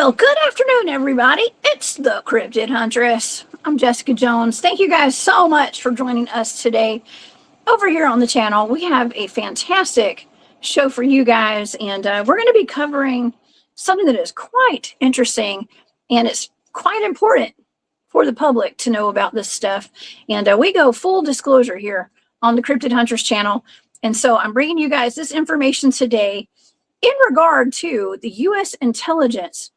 Well, good afternoon, everybody. It's the Cryptid Huntress. I'm Jessica Jones. Thank you guys so much for joining us today over here on the channel. We have a fantastic show for you guys, and we're going to be covering something that is quite interesting, and it's quite important for the public to know about this stuff. And we go full disclosure here on the Cryptid Huntress channel. And so I'm bringing you guys this information today in regard to the U.S. intelligence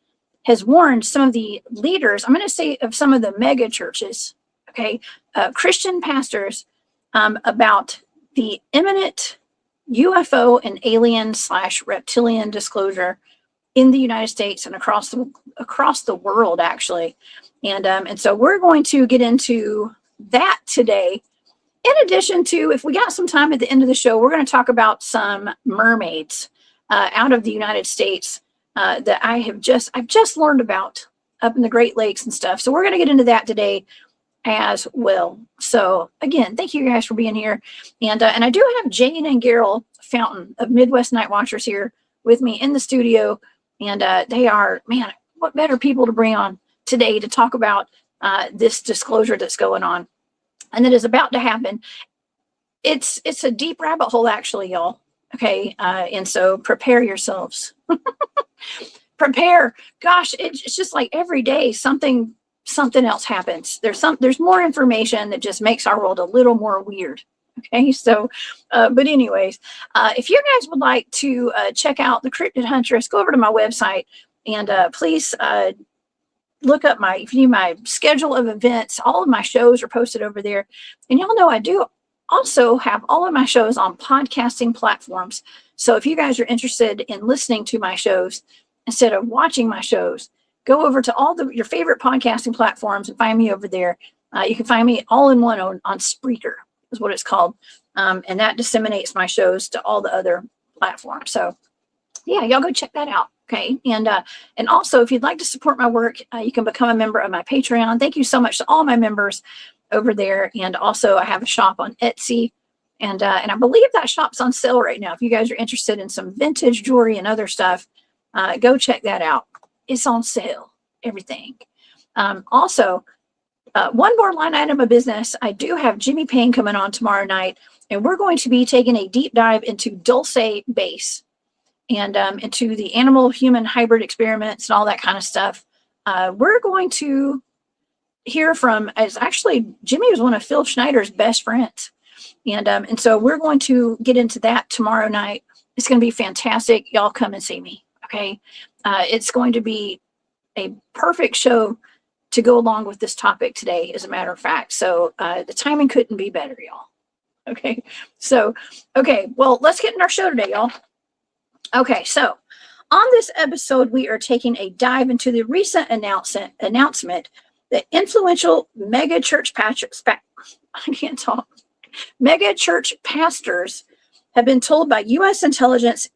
has warned some of the leaders, I'm going to say of some of the mega churches, okay, Christian pastors, about the imminent UFO and alien/reptilian disclosure in the United States and across the world, actually. And so we're going to get into that today. In addition to, if we got some time at the end of the show, we're going to talk about some mermaids out of the United States that I've just learned about up in the Great Lakes and stuff. So we're going to get into that today as well. So again, thank you guys for being here. And I do have Jane and Geryl Fountain of Midwest Night Watchers here with me in the studio. And they are, man, what better people to bring on today to talk about this disclosure that's going on and that is about to happen. It's a deep rabbit hole, actually, y'all. Okay, and so prepare yourselves. Prepare. Gosh, it's just like every day something else happens. There's more information that just makes our world a little more weird. Okay, so but anyways, if you guys would like to check out the Cryptid Huntress, go over to my website and please look up my schedule of events. All of my shows are posted over there, and y'all know I do also have all of my shows on podcasting platforms. So if you guys are interested in listening to my shows instead of watching my shows, go over to all your favorite podcasting platforms and find me over there. You can find me all in one on Spreaker is what it's called. And that disseminates my shows to all the other platforms. So yeah, y'all go check that out. Okay. And also, if you'd like to support my work, you can become a member of my Patreon. Thank you so much to all my members over there. And also I have a shop on Etsy, and I believe that shop's on sale right now. If you guys are interested in some vintage jewelry and other stuff, go check that out. It's on sale, everything. Also, one more line item of business. I do have Jimmy Payne coming on tomorrow night, and we're going to be taking a deep dive into Dulce base and into the animal-human hybrid experiments and all that kind of stuff. We're going to hear from, as actually Jimmy was one of Phil Schneider's best friends. And so we're going to get into that tomorrow night. It's going to be fantastic. Y'all come and see me. Okay. It's going to be a perfect show to go along with this topic today, as a matter of fact. So the timing couldn't be better, y'all. Okay. So, okay. Well, let's get in our show today, y'all. Okay. So on this episode, we are taking a dive into the recent announcement that influential mega church pastors have been told by U.S. intelligence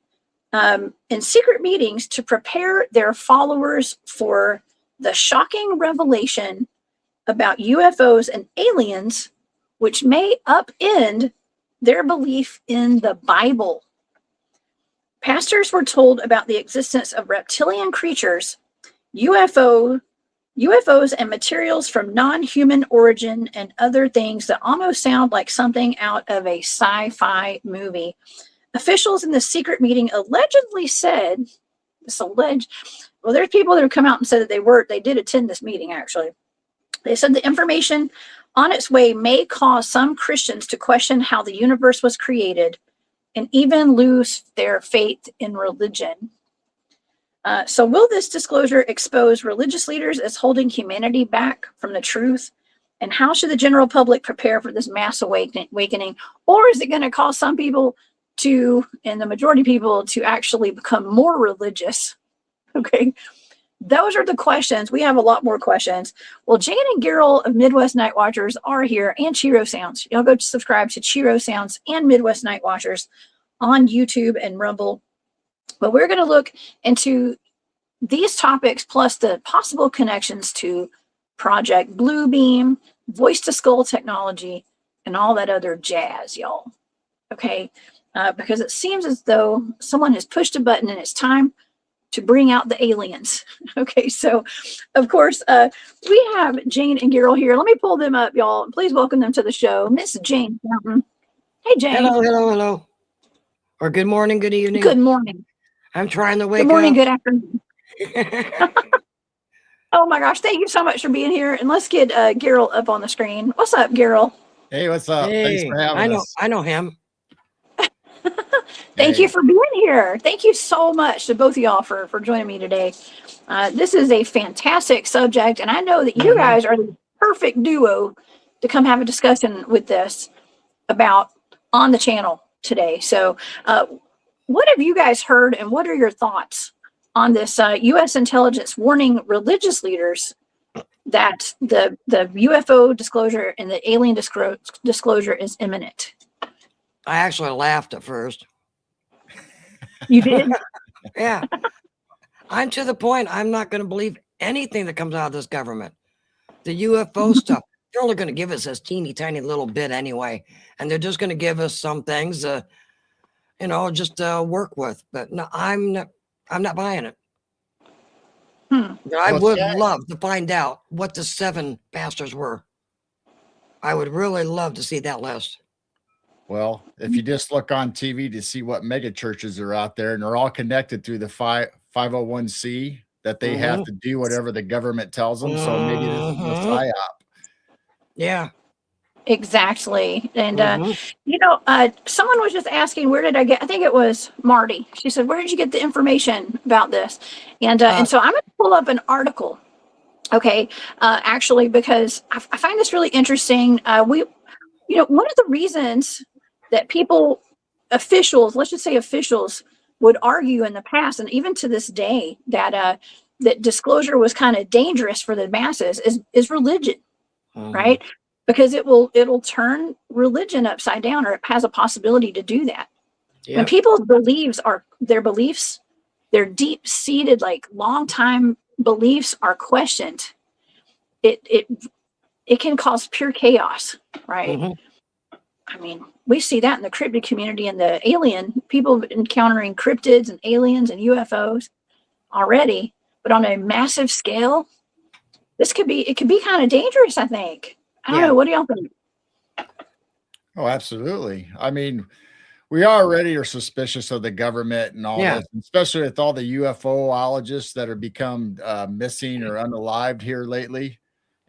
in secret meetings to prepare their followers for the shocking revelation about UFOs and aliens, which may upend their belief in the Bible. Pastors were told about the existence of reptilian creatures, UFOs and materials from non-human origin, and other things that almost sound like something out of a sci-fi movie. Officials in the secret meeting allegedly said, well, there's people that have come out and said that they did attend this meeting, actually. They said the information on its way may cause some Christians to question how the universe was created and even lose their faith in religion. So will this disclosure expose religious leaders as holding humanity back from the truth? And how should the general public prepare for this mass awakening? Or is it going to cause some people to, and the majority of people, to actually become more religious? Okay, those are the questions. We have a lot more questions. Well, Jane and Geryl of Midwest Night Watchers are here, and Chiro Sounds. Y'all go subscribe to Chiro Sounds and Midwest Night Watchers on YouTube and Rumble. But we're going to look into these topics plus the possible connections to Project Bluebeam, voice to skull technology, and all that other jazz, y'all. Okay, because it seems as though someone has pushed a button and it's time to bring out the aliens. Okay, so of course, we have Jane and Geryl here. Let me pull them up, y'all. Please welcome them to the show. Miss Jane Fountain. Hey, Jane. Hello. Or good morning, good evening. Good morning. I'm trying to wake up. Good morning, good afternoon. Oh my gosh, thank you so much for being here. And let's get Geryl up on the screen. What's up, Geryl? Hey, what's up? Hey, Thanks for having us. I know him. Thank you for being here. Thank you so much to both of y'all for joining me today. This is a fantastic subject, and I know that you guys are the perfect duo to come have a discussion with this about on the channel today. So what have you guys heard, and what are your thoughts on this U.S. intelligence warning religious leaders that the UFO disclosure and the alien disclosure is imminent? I actually laughed at first. You did? Yeah. I'm to the point, I'm not going to believe anything that comes out of this government. The UFO stuff, they're only going to give us this teeny tiny little bit anyway. And they're just going to give us some things, just work with. But no, I'm not buying it. I would love to find out what the 7 pastors were. I would really love to see that list. Well, if you just look on TV to see what mega churches are out there, and they're all connected through the 501c, that they have to do whatever the government tells them. So maybe this is a psyop. Yeah. Exactly. And, someone was just asking, where did I think it was Marty. She said, where did you get the information about this? And so I'm going to pull up an article. Okay. Actually, because I find this really interesting. One of the reasons that let's just say officials would argue in the past, and even to this day, that disclosure was kind of dangerous for the masses is religion, right? Because it'll turn religion upside down, or it has a possibility to do that. Yep. When people's beliefs, their deep-seated, like long-time beliefs are questioned, it can cause pure chaos, right? I mean, we see that in the cryptid community and the alien people encountering cryptids and aliens and UFOs already, but on a massive scale, it could be kind of dangerous, I think. I don't know. What do y'all think? Oh, absolutely. I mean, we already are suspicious of the government and all this, especially with all the UFO-ologists that have become missing or unalived here lately.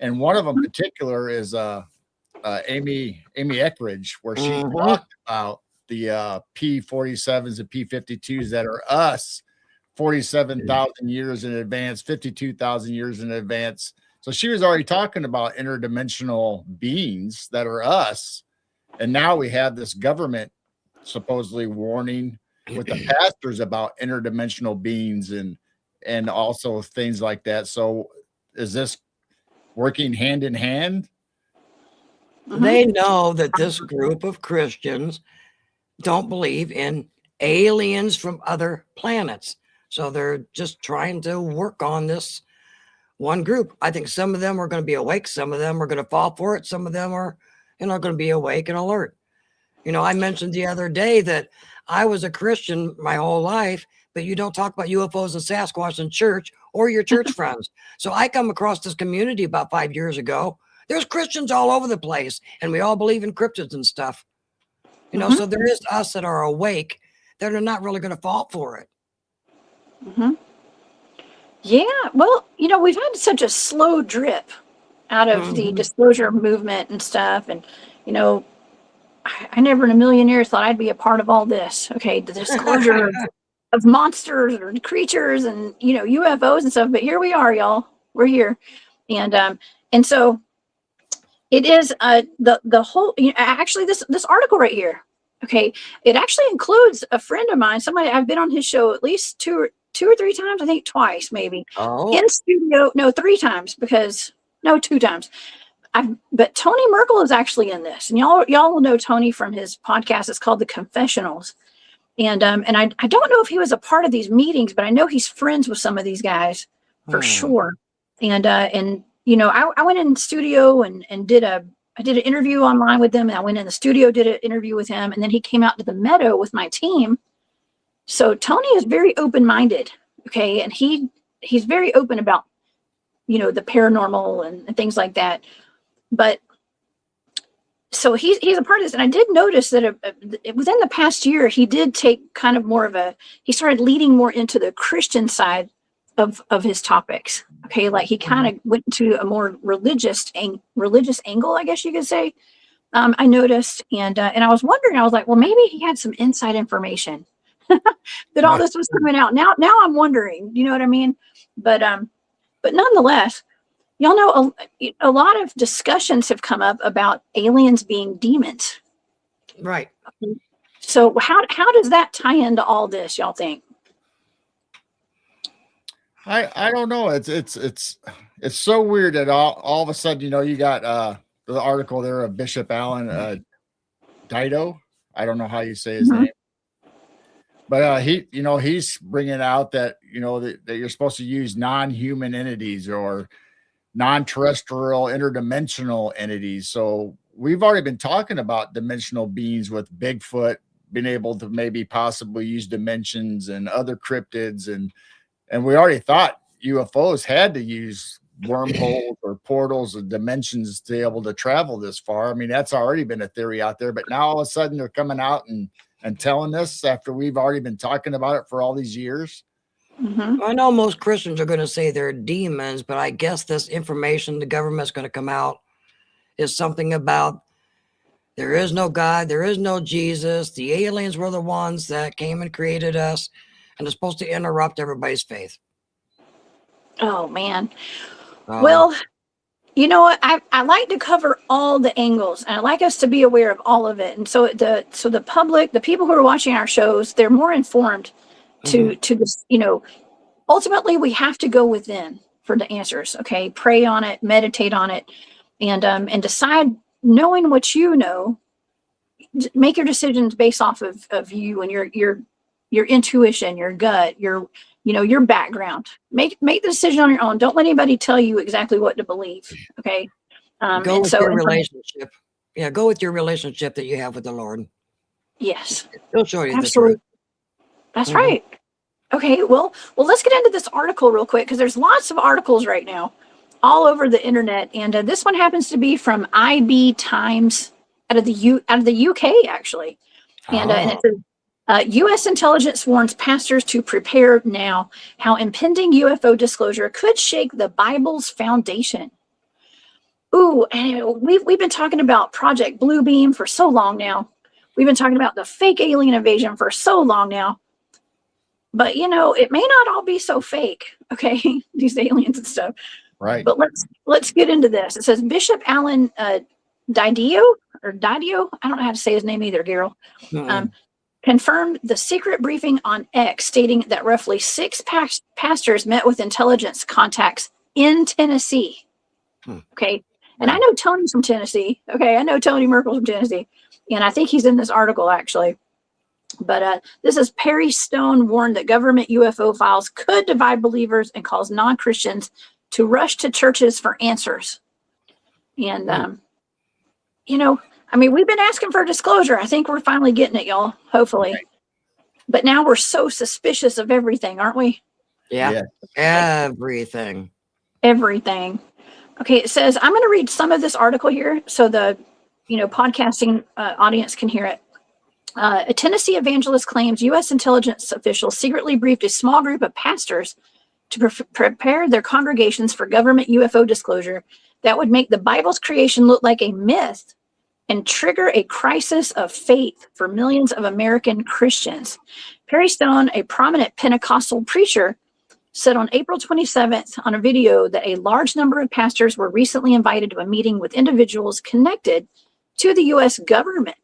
And one of them in particular is Amy Eckridge, where she talked about the P-47s and P-52s that are us 47,000 years in advance, 52,000 years in advance. So she was already talking about interdimensional beings that are us. And now we have this government supposedly warning with the pastors about interdimensional beings and also things like that. So is this working hand in hand? They know that this group of Christians don't believe in aliens from other planets. So they're just trying to work on this one group. I think some of them are going to be awake. Some of them are going to fall for it. Some of them are, going to be awake and alert. I mentioned the other day that I was a Christian my whole life, but you don't talk about UFOs and Sasquatch in church or your church friends. So I come across this community about 5 years ago. There's Christians all over the place, and we all believe in cryptids and stuff. So there is us that are awake that are not really going to fall for it. Yeah, well, we've had such a slow drip out of the disclosure movement and stuff. And, I never in a million years thought I'd be a part of all this. Okay, the disclosure of monsters or creatures and, UFOs and stuff. But here we are, y'all. We're here. And so it is the whole, actually this article right here. Okay, it actually includes a friend of mine, somebody I've been on his show at least two or three times, I think twice maybe. In studio, no, 3 times, because no, 2 times. But Tony Merkel is actually in this, and y'all will know Tony from his podcast. It's called The Confessionals, and I don't know if he was a part of these meetings, but I know he's friends with some of these guys for sure. And I went in studio and did an interview online with them, and I went in the studio, did an interview with him, and then he came out to the meadow with my team. So Tony is very open-minded. Okay. And he's very open about, the paranormal and things like that. But so he's a part of this. And I did notice that within the past year, he did take kind of he started leading more into the Christian side of his topics. Okay. Like he kind of went to a more religious angle, I guess you could say. I noticed, and I was wondering, I was like, well, maybe he had some inside information that all this was coming out. Now I'm wondering, you know what I mean? But nonetheless, y'all know a lot of discussions have come up about aliens being demons. Right. So how does that tie into all this, y'all think? I don't know. It's so weird that all of a sudden, you got the article there of Bishop Alan Dido. I don't know how you say his name, but he's bringing out that that you're supposed to use non-human entities or non-terrestrial interdimensional entities. So we've already been talking about dimensional beings with Bigfoot being able to maybe possibly use dimensions and other cryptids, and we already thought UFOs had to use wormholes or portals and dimensions to be able to travel this far. I mean, that's already been a theory out there, but now all of a sudden they're coming out and telling us after we've already been talking about it for all these years. I know most Christians are going to say they're demons, but I guess this information the government's going to come out is something about there is no God, there is no Jesus. The aliens were the ones that came and created us, and they're supposed to interrupt everybody's faith. Oh man. Well, you know what? I like to cover all the angles, and I like us to be aware of all of it. And so the public, the people who are watching our shows, they're more informed to this. Ultimately, we have to go within for the answers. Okay, pray on it, meditate on it, and decide. Knowing what you know, make your decisions based off of you and your intuition, your gut, your background. Make the decision on your own. Don't let anybody tell you exactly what to believe. Okay. Go with your relationship. Yeah, go with your relationship that you have with the Lord. Yes. He'll show you Absolutely. the truth. That's right. Okay, well, let's get into this article real quick because there's lots of articles right now all over the internet, and this one happens to be from IB Times out of the UK actually, and it says, U.S. intelligence warns pastors to prepare now how impending UFO disclosure could shake the Bible's foundation. Ooh, and we've been talking about Project Bluebeam for so long now. We've been talking about the fake alien invasion for so long now. But it may not all be so fake, okay? These aliens and stuff. Right. But let's get into this. It says Bishop Alan Didio, I don't know how to say his name either, Geryl. Confirmed the secret briefing on X, stating that roughly 6 pastors met with intelligence contacts in Tennessee. Okay. And I know Tony's from Tennessee. Okay. I know Tony Merkel's from Tennessee. And I think he's in this article actually. But this is Perry Stone warned that government UFO files could divide believers and cause non-Christians to rush to churches for answers. And, we've been asking for disclosure. I think we're finally getting it, y'all, hopefully. Right. But now we're so suspicious of everything, aren't we? Yeah. Everything. Okay, it says, I'm going to read some of this article here so the, podcasting audience can hear it. A Tennessee evangelist claims U.S. intelligence officials secretly briefed a small group of pastors to prepare their congregations for government UFO disclosure that would make the Bible's creation look like a myth and trigger a crisis of faith for millions of American Christians. Perry Stone, a prominent Pentecostal preacher, said on April 27th on a video that a large number of pastors were recently invited to a meeting with individuals connected to the U.S. government.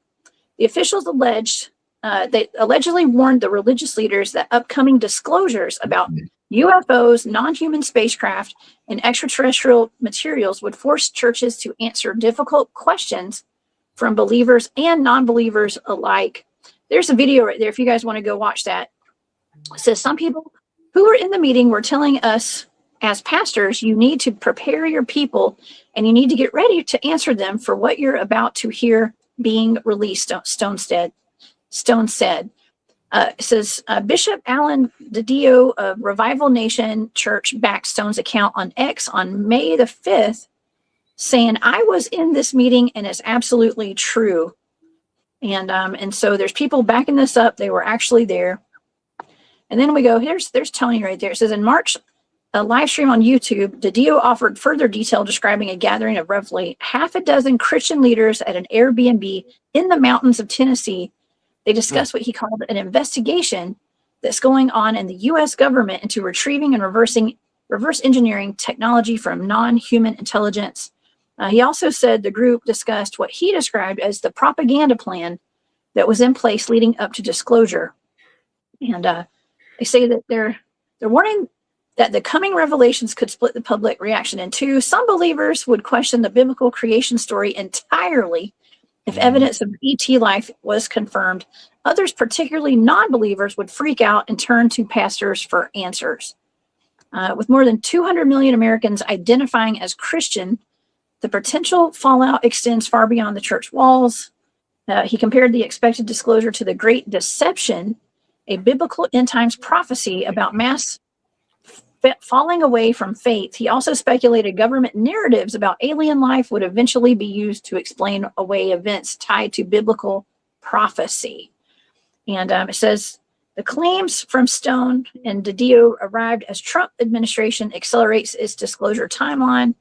The officials allegedly warned the religious leaders that upcoming disclosures about UFOs, non-human spacecraft, and extraterrestrial materials would force churches to answer difficult questions from believers and non-believers alike. There's a video right there if you guys want to go watch that. It says some people who were in the meeting were telling us as pastors, you need to prepare your people and you need to get ready to answer them for what you're about to hear being released, Stone said. It says Bishop Alan DiDio of Revival Nation Church backed Stone's account on X on May the 5th, saying, "I was in this meeting and it's absolutely true." And so there's people backing this up. They were actually there. And then we go, there's Tony right there. It says in March, a live stream on YouTube, DiDio offered further detail describing a gathering of roughly half a dozen Christian leaders at an Airbnb in the mountains of Tennessee. They discussed what he called an investigation that's going on in the U.S. government into retrieving and reverse engineering technology from non-human intelligence. He also said the group discussed what he described as the propaganda plan that was in place leading up to disclosure. And they say that they're warning that the coming revelations could split the public reaction in two. Some believers would question the biblical creation story entirely if evidence of ET life was confirmed. Others, particularly non-believers, would freak out and turn to pastors for answers. With more than 200 million Americans identifying as Christian, the potential fallout extends far beyond the church walls. He compared the expected disclosure to the Great Deception, a biblical end times prophecy about mass falling away from faith. He also speculated government narratives about alien life would eventually be used to explain away events tied to biblical prophecy. And it says the claims from Stone and DiDio arrived as Trump administration accelerates its disclosure timeline.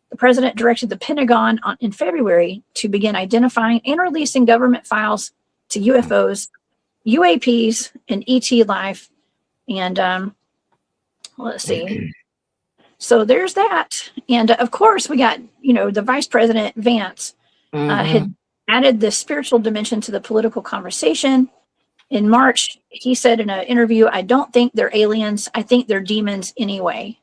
The president directed the Pentagon in February to begin identifying and releasing government files to UFOs, UAPs, and ET life. And let's see. So there's that. And of course, we got, the Vice President Vance had added the spiritual dimension to the political conversation. In March, he said in an interview, "I don't think they're aliens. I think they're demons anyway."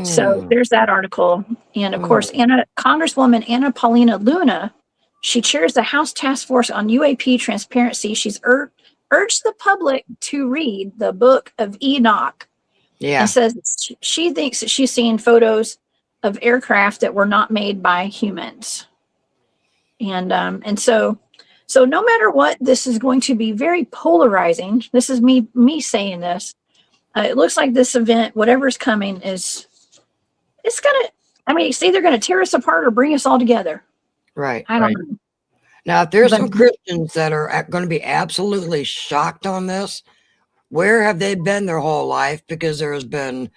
So there's that article. And of course, Congresswoman Anna Paulina Luna, she chairs the House Task Force on UAP Transparency. She's urged the public to read the Book of Enoch. Yeah. And says she thinks that she's seen photos of aircraft that were not made by humans. And so no matter what, this is going to be very polarizing. This is me saying this. It looks like this event, whatever's coming, it's either going to tear us apart or bring us all together. Right. I don't know. Now, if there's some Christians that are going to be absolutely shocked on this, where have they been their whole life? Because there has been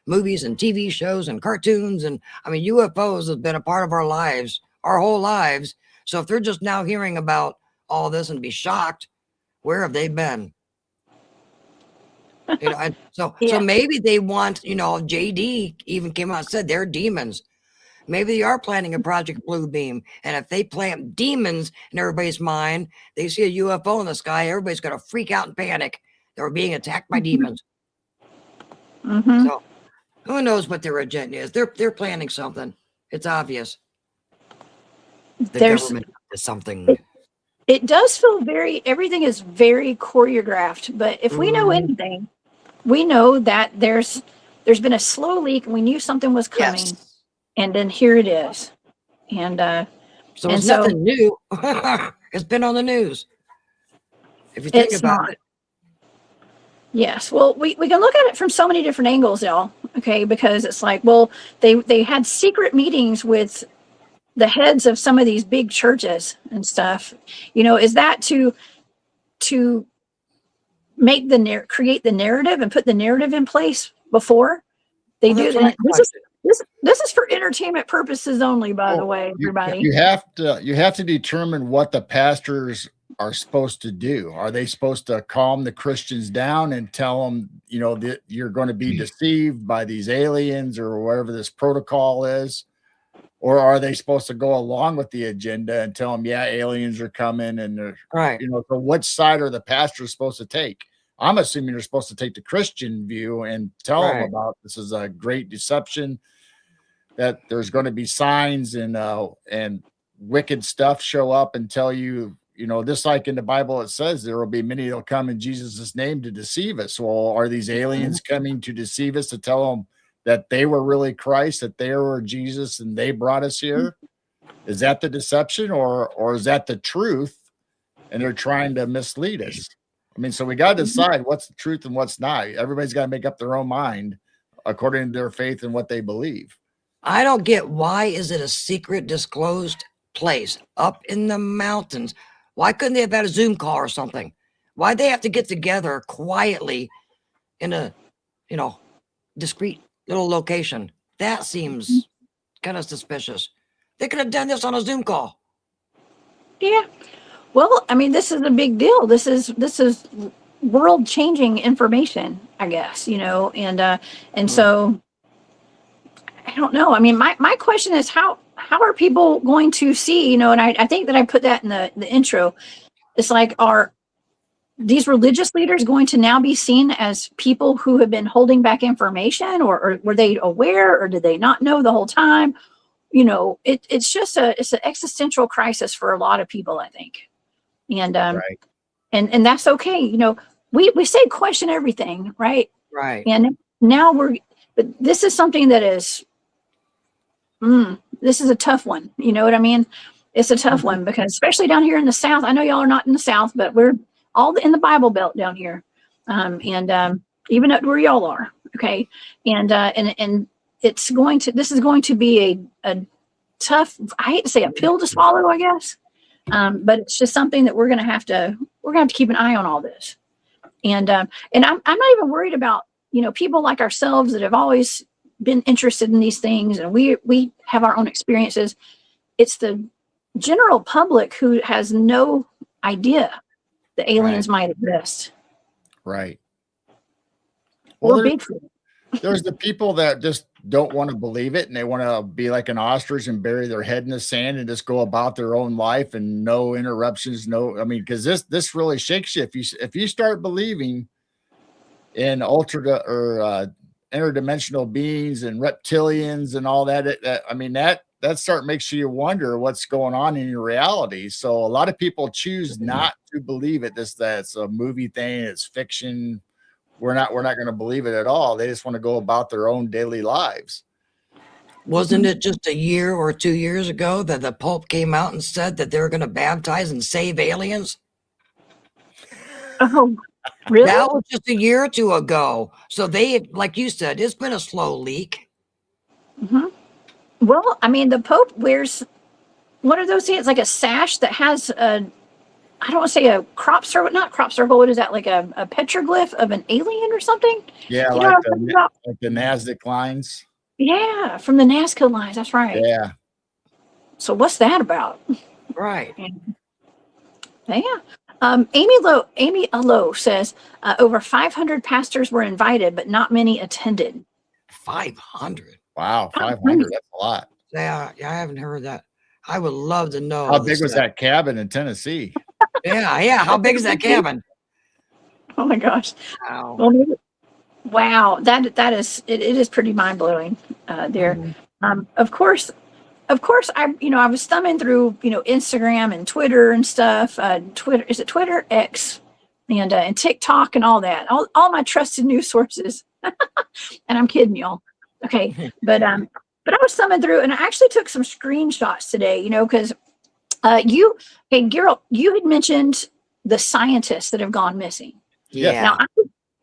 movies and TV shows and cartoons. And UFOs have been a part of our lives, our whole lives. So if they're just now hearing about all this and be shocked, where have they been? So maybe they want, JD even came out and said they're demons. Maybe they are planning a Project Bluebeam. And if they plant demons in everybody's mind, they see a UFO in the sky, everybody's going to freak out and panic. They're being attacked by demons. So who knows what their agenda is? They're planning something. It's obvious. The government is something. It does feel everything is very choreographed. But if we know anything, we know that there's been a slow leak. We knew something was coming, and then here it is. And so it's nothing new. It's been on the news. If you think about it. Yes. Well, we can look at it from so many different angles, y'all. Okay, because it's like, well, they had secret meetings with the heads of some of these big churches and stuff. Is that to make create the narrative and put the narrative in place before they do that? This is for entertainment purposes only, by the way, everybody. You have to determine what the pastors are supposed to do. Are they supposed to calm the Christians down and tell them, that you're going to be deceived by these aliens or whatever this protocol is? Or are they supposed to go along with the agenda and tell them, yeah, aliens are coming and they're right? So what side are the pastors supposed to take? I'm assuming they're supposed to take the Christian view and tell them about this is a great deception, that there's going to be signs and wicked stuff show up and tell you, just like in the Bible, it says there will be many that'll come in Jesus' name to deceive us. Well, are these aliens coming to deceive us, to tell them that they were really Christ, that they were Jesus, and they brought us here? Is that the deception, or is that the truth, and they're trying to mislead us? I mean, so we got to decide what's the truth and what's not. Everybody's got to make up their own mind according to their faith and what they believe. I don't get, why is it a secret disclosed place up in the mountains? Why couldn't they have had a Zoom call or something? Why'd they have to get together quietly in a, discreet little location? That seems kind of suspicious. They could have done this on a Zoom call. Yeah. Well, I mean, this is a big deal. This is world-changing information, I guess, and so I don't know. I mean, my question is how are people going to see, and I think that I put that in the intro. It's like, are these religious leaders going to now be seen as people who have been holding back information, or were they aware, or did they not know the whole time? It's just it's an existential crisis for a lot of people, I think. And Right. and that's okay. We say question everything, right? Right. And now but this is something that is this is a tough one. You know what I mean? It's a tough one, because especially down here in the South, I know y'all are not in the South, but we're all in the Bible Belt down here. And even up where y'all are. Okay. And this is going to be a tough, I hate to say a pill to swallow, I guess. But it's just something that we're going to have to keep an eye on all this. And I'm not even worried about, people like ourselves that have always been interested in these things, and we have our own experiences. It's the general public who has no idea the aliens might exist. Right. Or Well, Bigfoot. there's the people that just don't want to believe it, and they want to be like an ostrich and bury their head in the sand and just go about their own life and no interruptions. Because this really shakes you if you start believing in interdimensional beings and reptilians and all that. That makes you wonder what's going on in your reality. So a lot of people choose not to believe it. That it's a movie thing, it's fiction. We're not going to believe it at all. They just want to go about their own daily lives. Wasn't it just a year or 2 years ago that the Pope came out and said that they were going to baptize and save aliens? Oh, really? That was just a year or two ago. So like you said, it's been a slow leak. Mm-hmm. Well, I mean, the Pope wears, what are those things? It's like a sash that has I don't want to say a not crop circle. What is that? Like a petroglyph of an alien or something? Yeah, like the Nasdaq lines. Yeah, from the Nazca lines. That's right. Yeah. So what's that about? Right. Yeah. Amy Lowe says over 500 pastors were invited, but not many attended. 500. Wow, 500. That's a lot. Yeah, I haven't heard that. I would love to know. How big was that cabin in Tennessee? Yeah. How big is that cabin? Oh my gosh! Wow. Wow, that is it is pretty mind blowing. There, of course, I was thumbing through Instagram and Twitter and stuff. Twitter, is it Twitter, X, and TikTok and all that. All my trusted news sources. And I'm kidding y'all. Okay, but I was thumbing through, and I actually took some screenshots today. Because Geryl, you had mentioned the scientists that have gone missing. Yeah. Now,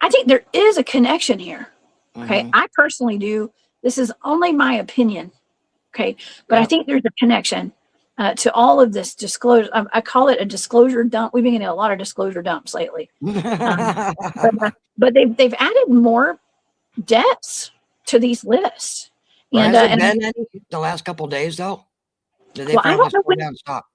I think there is a connection here. Okay. I personally do. This is only my opinion. Okay. But I think there's a connection to all of this disclosure. I call it a disclosure dump. We've been getting a lot of disclosure dumps lately. But they've added more deaths to these lists. Has there been any the last couple of days though? Did they I don't know stop?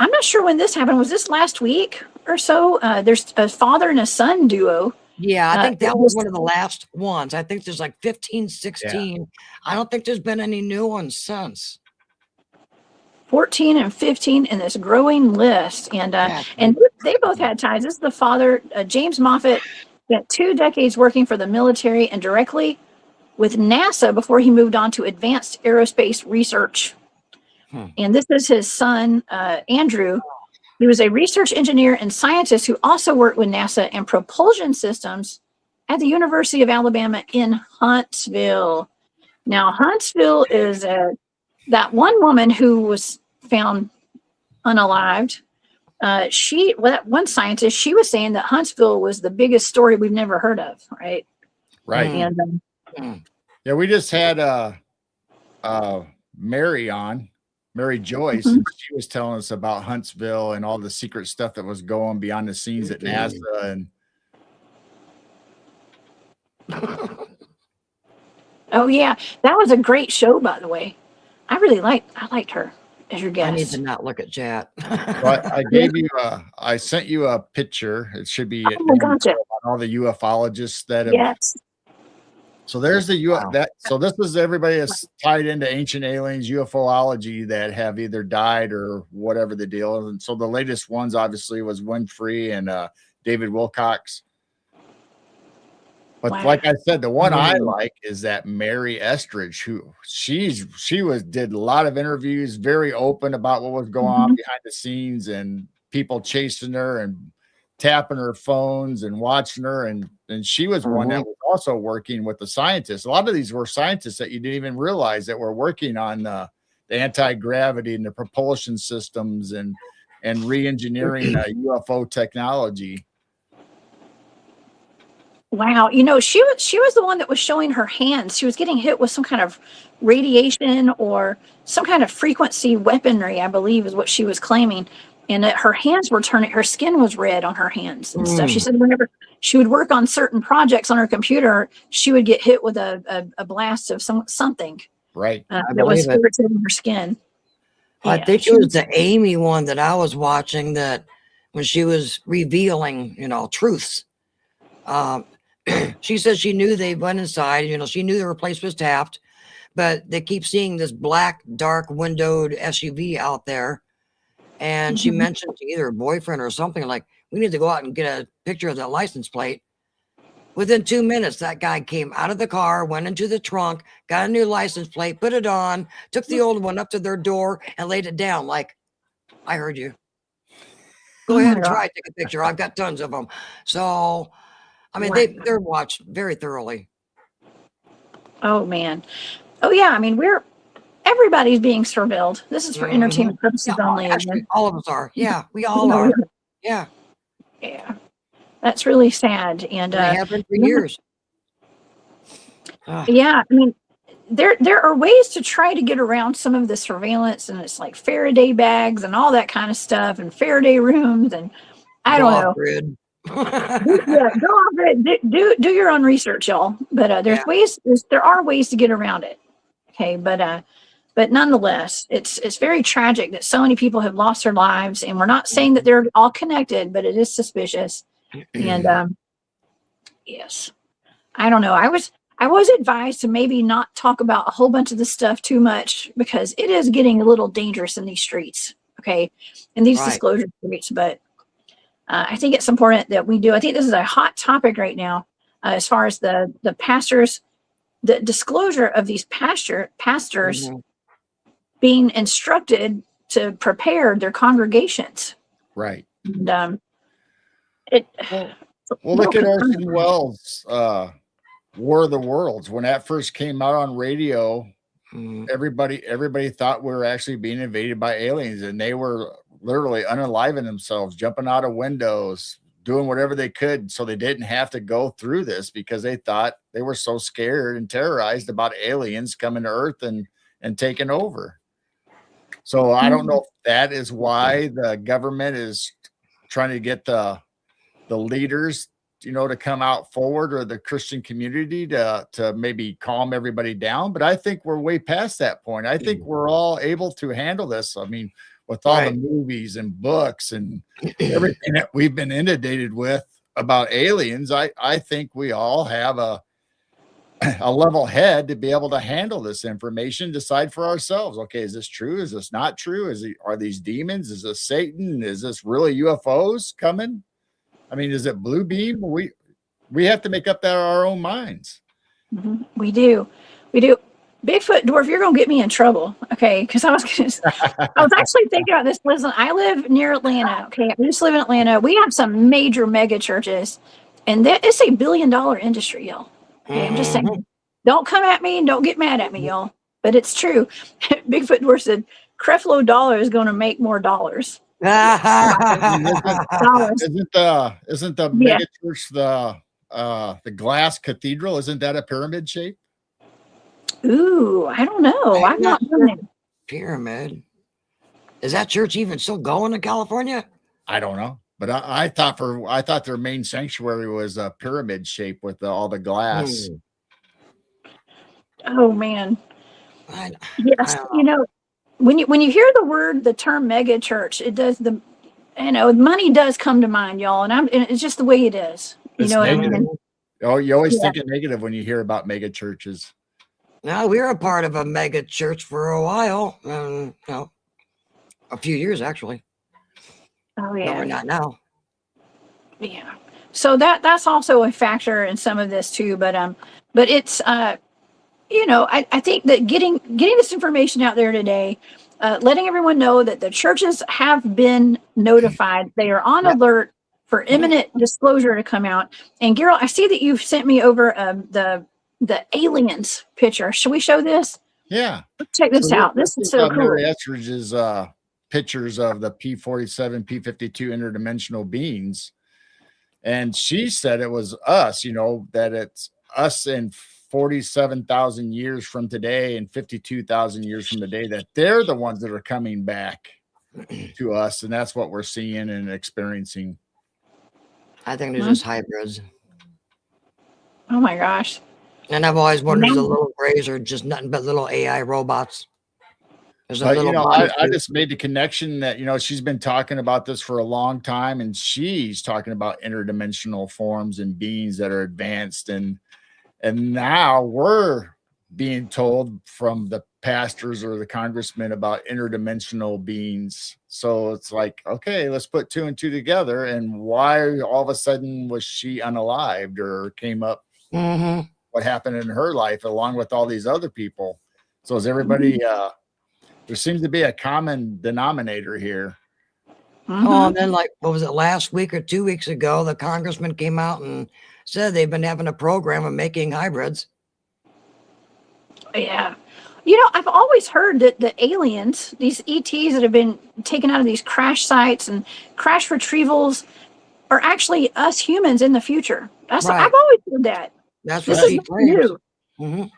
I'm not sure when this happened. Was this last week or so? There's a father and a son duo. Yeah, I think that was one of the last ones. I think there's like 15, 16. Yeah. I don't think there's been any new ones since. 14 and 15 in this growing list. And they both had ties. This is the father, James Moffat, spent 2 decades working for the military and directly with NASA before he moved on to advanced aerospace research. And this is his son, Andrew. He was a research engineer and scientist who also worked with NASA and propulsion systems at the University of Alabama in Huntsville. Now, Huntsville is that one woman who was found unalived. that one scientist, she was saying that Huntsville was the biggest story we've never heard of, right? Right. And yeah, we just had Mary on, Mary Joyce, and she was telling us about Huntsville and all the secret stuff that was going behind the scenes at NASA. And oh yeah, that was a great show, by the way. I liked her as your guest. I need to not look at chat. but I gave you I sent you a picture. It should be gotcha. all the ufologists that have. Yes. So there's the so this is everybody that's tied into ancient aliens, UFOlogy, that have either died or whatever the deal is. And so the latest ones obviously was Winfrey and David Wilcox. But like I said, the one I like is that Mary Estridge, who did a lot of interviews, very open about what was going on behind the scenes, and people chasing her and tapping her phones and watching her. And she was one that was also working with the scientists. A lot of these were scientists that you didn't even realize that were working on the anti-gravity and the propulsion systems and re-engineering UFO technology. Wow, she was the one that was showing her hands. She was getting hit with some kind of radiation or some kind of frequency weaponry, I believe, is what she was claiming. And that her hands were turning, her skin was red on her hands and stuff. She said whenever she would work on certain projects on her computer, she would get hit with a blast of something. Right. That was irritating her skin. I think it was the Amy one that I was watching, that when she was revealing, truths. She said she knew they went inside, she knew their place was tapped, but they keep seeing this black, dark windowed SUV out there. And she mentioned to either her boyfriend or something like, we need to go out and get a picture of that license plate. Within 2 minutes, that guy came out of the car, went into the trunk, got a new license plate, put it on, took the old one up to their door and laid it down like, I heard you. Go ahead and try, take a picture. I've got tons of them. So, I mean, they're watched very thoroughly. Oh, man. Oh, yeah. I mean, everybody's being surveilled. This is for entertainment purposes only. Actually, all of us are. Yeah, we all are. Yeah. Yeah. That's really sad. And they have been for years. Yeah. I mean, there are ways to try to get around some of the surveillance, and it's like Faraday bags and all that kind of stuff, and Faraday rooms, and I don't know. Grid. Yeah, go off grid. Do your own research, y'all. But there are ways to get around it. Okay, but nonetheless, it's very tragic that so many people have lost their lives, and we're not saying that they're all connected, but it is suspicious. And yes, I don't know. I was advised to maybe not talk about a whole bunch of this stuff too much, because it is getting a little dangerous in these streets. Okay, in these disclosure streets, but I think it's important that we do. I think this is a hot topic right now, as far as the pastors, the disclosure of these pastors being instructed to prepare their congregations. Right. And, well, look at Orson Welles' War of the Worlds. When that first came out on radio, everybody thought we were actually being invaded by aliens, and they were literally unaliving themselves, jumping out of windows, doing whatever they could so they didn't have to go through this, because they thought, they were so scared and terrorized about aliens coming to Earth and taking over. So I don't know if that is why the government is trying to get the leaders, to come out forward, or the Christian community to maybe calm everybody down. But I think we're way past that point. I think we're all able to handle this. I mean, with all the movies and books and everything that we've been inundated with about aliens, I think we all have a level head to be able to handle this information, decide for ourselves. Okay, is this true? Is this not true? Are these demons? Is this Satan? Is this really UFOs coming? I mean, is it blue beam? We have to make up our own minds. We do. Bigfoot, dwarf, you're gonna get me in trouble, okay? Because I was actually thinking about this. Listen, I live near Atlanta. Okay, I just live in Atlanta. We have some major mega churches, and it's a $1 billion industry, y'all. Okay, I'm just saying. Don't come at me and don't get mad at me, y'all. But it's true. Bigfoot dwarf said, "Creflo Dollar is going to make more dollars." Dollars. Isn't the Yeah. mega church the glass cathedral? Isn't that a pyramid shape? Ooh, I don't know. I'm I've not not been sure. there. Pyramid. Is that church even still going in California? I don't know, but I thought their main sanctuary was a pyramid shape with all the glass. Oh man. I Yes. don't know. When you hear the term mega church, it does money does come to mind, y'all, and it's just the way it is. You It's know what I negative. mean? Oh, you always Yeah. think of negative when you hear about mega churches. No, we were a part of a mega church for a while. A few years actually. Oh No, we're yeah. not now. Yeah. So that's also a factor in some of this too, but it's I think that getting this information out there today, letting everyone know that the churches have been notified. They are on Yep. alert for imminent disclosure to come out. And Geryl, I see that you've sent me over the aliens picture. Should we show this? Yeah. Let's check this out. This is so cool. Mary Etheridge's pictures of the P-47, P-52 interdimensional beings. And she said it was us, that it's us in 47,000 years from today and 52,000 years from today, that they're the ones that are coming back to us. And that's what we're seeing and experiencing. I think they're just hybrids. Oh my gosh. And I've always wondered if the little grays are just nothing but little AI robots. But, I just made the connection that, she's been talking about this for a long time, and she's talking about interdimensional forms and beings that are advanced. And now we're being told from the pastors or the congressmen about interdimensional beings. So it's like, okay, let's put two and two together. And why all of a sudden was she unalived or came up? What happened in her life along with all these other people? So is everybody, there seems to be a common denominator here. Oh, and then what was it, last week or 2 weeks ago, the congressman came out and said they've been having a program of making hybrids. Yeah. I've always heard that the aliens, these ETs that have been taken out of these crash sites and crash retrievals, are actually us humans in the future. I've always heard that. That's this what is she claims. new.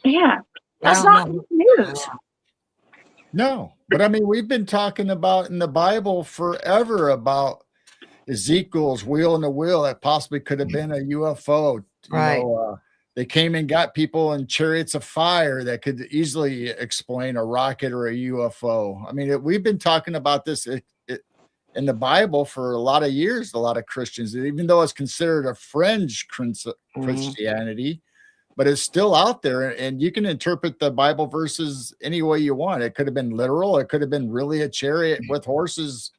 Yeah. That's not news. No, but I mean, we've been talking about in the Bible forever about Ezekiel's wheel in the wheel that possibly could have been a UFO. Right. They came and got people in chariots of fire that could easily explain a rocket or a UFO. I mean, we've been talking about this in the Bible for a lot of years, a lot of Christians, even though it's considered a fringe Christianity, but it's still out there, and you can interpret the Bible verses any way you want. It could have been literal. It could have been really a chariot with horses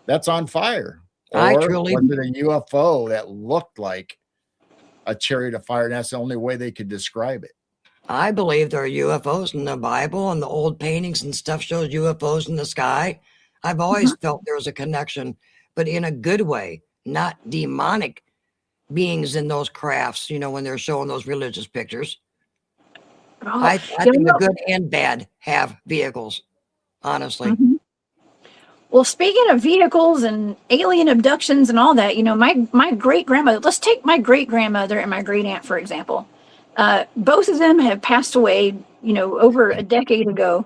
that's on fire. Or was it a UFO that looked like a chariot of fire? And that's the only way they could describe it. I believe there are UFOs in the Bible, and the old paintings and stuff shows UFOs in the sky. I've always felt there was a connection, but in a good way, not demonic beings in those crafts, when they're showing those religious pictures. I think the good and bad have vehicles, honestly. Well, speaking of vehicles and alien abductions and all that, my great-grandmother, let's take my great-grandmother and my great-aunt, for example. Both of them have passed away, over a decade ago.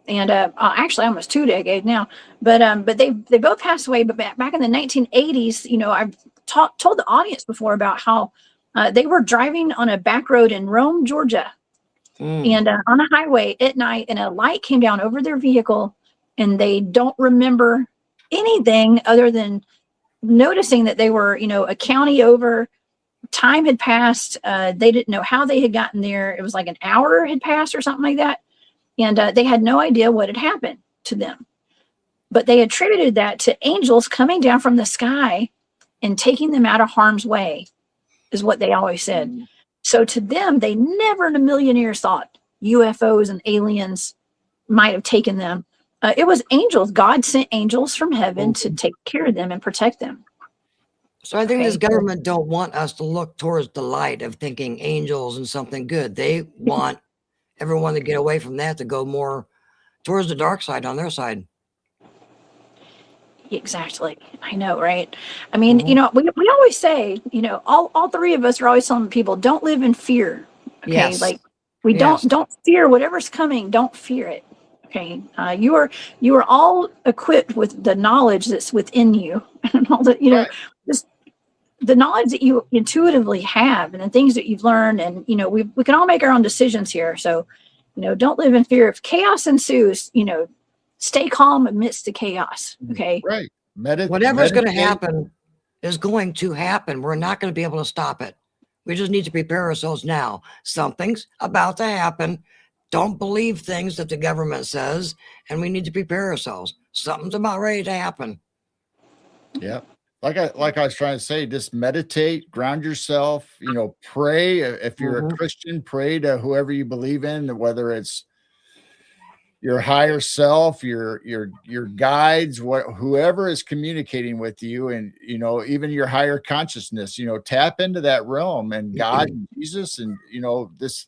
And actually almost 2 decades now. But they both passed away. But back in the 1980s, I've told the audience before about how they were driving on a back road in Rome, Georgia, and on a highway at night, and a light came down over their vehicle, and they don't remember anything other than noticing that they were, a county over. Time had passed. They didn't know how they had gotten there. It was like an hour had passed or something like that. And they had no idea what had happened to them. But they attributed that to angels coming down from the sky and taking them out of harm's way, is what they always said. So to them, they never in a million years thought UFOs and aliens might have taken them. It was angels. God sent angels from heaven to take care of them and protect them. So I think this government don't want us to look towards the light of thinking angels and something good. They want everyone to get away from that, to go more towards the dark side on their side. Exactly. I know, right? I mean, we always say, all three of us are always telling people, don't live in fear. Okay. Yes. Like we Yes. don't fear whatever's coming. Don't fear it. Okay. You are all equipped with the knowledge that's within you and all that, Right. just the knowledge that you intuitively have and the things that you've learned. And, we can all make our own decisions here. So, don't live in fear. If chaos ensues, stay calm amidst the chaos. Okay. Right. Whatever's going to Meditate. happen is going to happen. We're not going to be able to stop it. We just need to prepare ourselves now. Something's about to happen. Don't believe things that the government says, and we need to prepare ourselves. Something's about ready to happen. Yeah. Like I was trying to say, just meditate, ground yourself, pray. If you're a Christian, pray to whoever you believe in, whether it's your higher self, your guides, whoever is communicating with you, and even your higher consciousness, tap into that realm and God and Jesus, and this,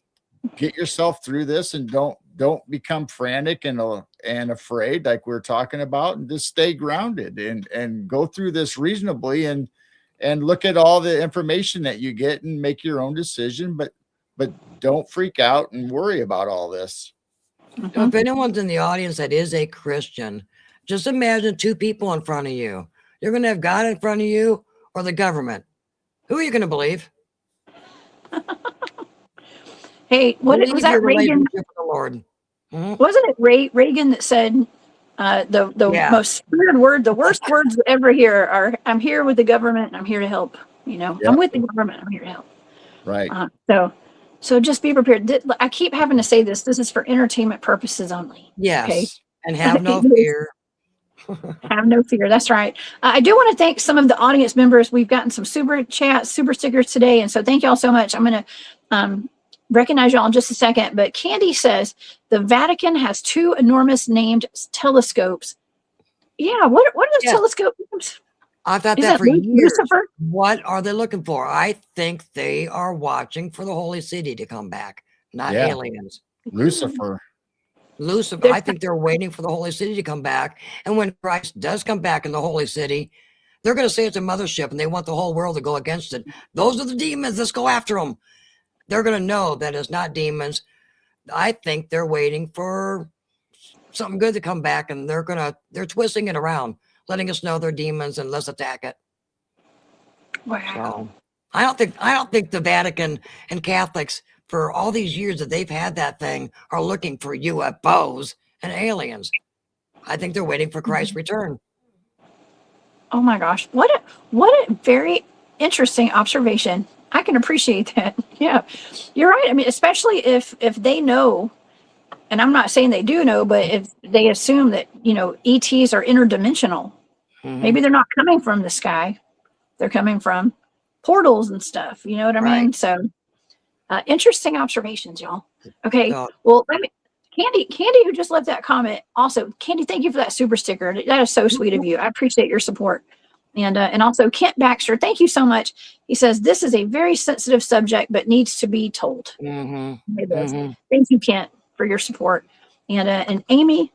get yourself through this, and don't become frantic and afraid like we're talking about, and just stay grounded and go through this reasonably, and look at all the information that you get and make your own decision, but don't freak out and worry about all this. If anyone's in the audience that is a Christian, just imagine two people in front of you. You're going to have God in front of you or the government. Who are you going to believe? Hey, what was that, Reagan? With the Lord. Wasn't it Reagan that said the most weird word, the worst words that ever hear are, "I'm here with the government and I'm here to help." I'm with the government. I'm here to help. Right. So just be prepared. I keep having to say this. This is for entertainment purposes only. Yes. Okay? And have no fear. Have no fear. That's right. I do want to thank some of the audience members. We've gotten some super chats, super stickers today. And so thank y'all so much. I'm going to recognize y'all in just a second. But Candy says the Vatican has 2 enormous named telescopes. Yeah. What are those telescopes? I thought that for years. Lucifer? What are they looking for? I think they are watching for the Holy City to come back, not aliens. Lucifer. I think they're waiting for the Holy City to come back. And when Christ does come back in the Holy City, they're going to say it's a mothership and they want the whole world to go against it. Those are the demons. Let's go after them. They're going to know that it's not demons. I think they're waiting for something good to come back, and they're twisting it around, letting us know they're demons and let's attack it. Wow. So I don't think the Vatican and Catholics, for all these years that they've had that thing, are looking for UFOs and aliens. I think they're waiting for Christ's return. Oh my gosh. What a very interesting observation. I can appreciate that. Yeah, you're right. I mean, especially if they know, and I'm not saying they do know, but if they assume that, ETs are interdimensional, maybe they're not coming from the sky. They're coming from portals and stuff. You know what I mean? So interesting observations, y'all. Okay. Well, Candy, who just left that comment. Also, Candy, thank you for that super sticker. That is so sweet of you. I appreciate your support. And also Kent Baxter, thank you so much. He says this is a very sensitive subject, but needs to be told. Thank you, Kent, for your support. And Amy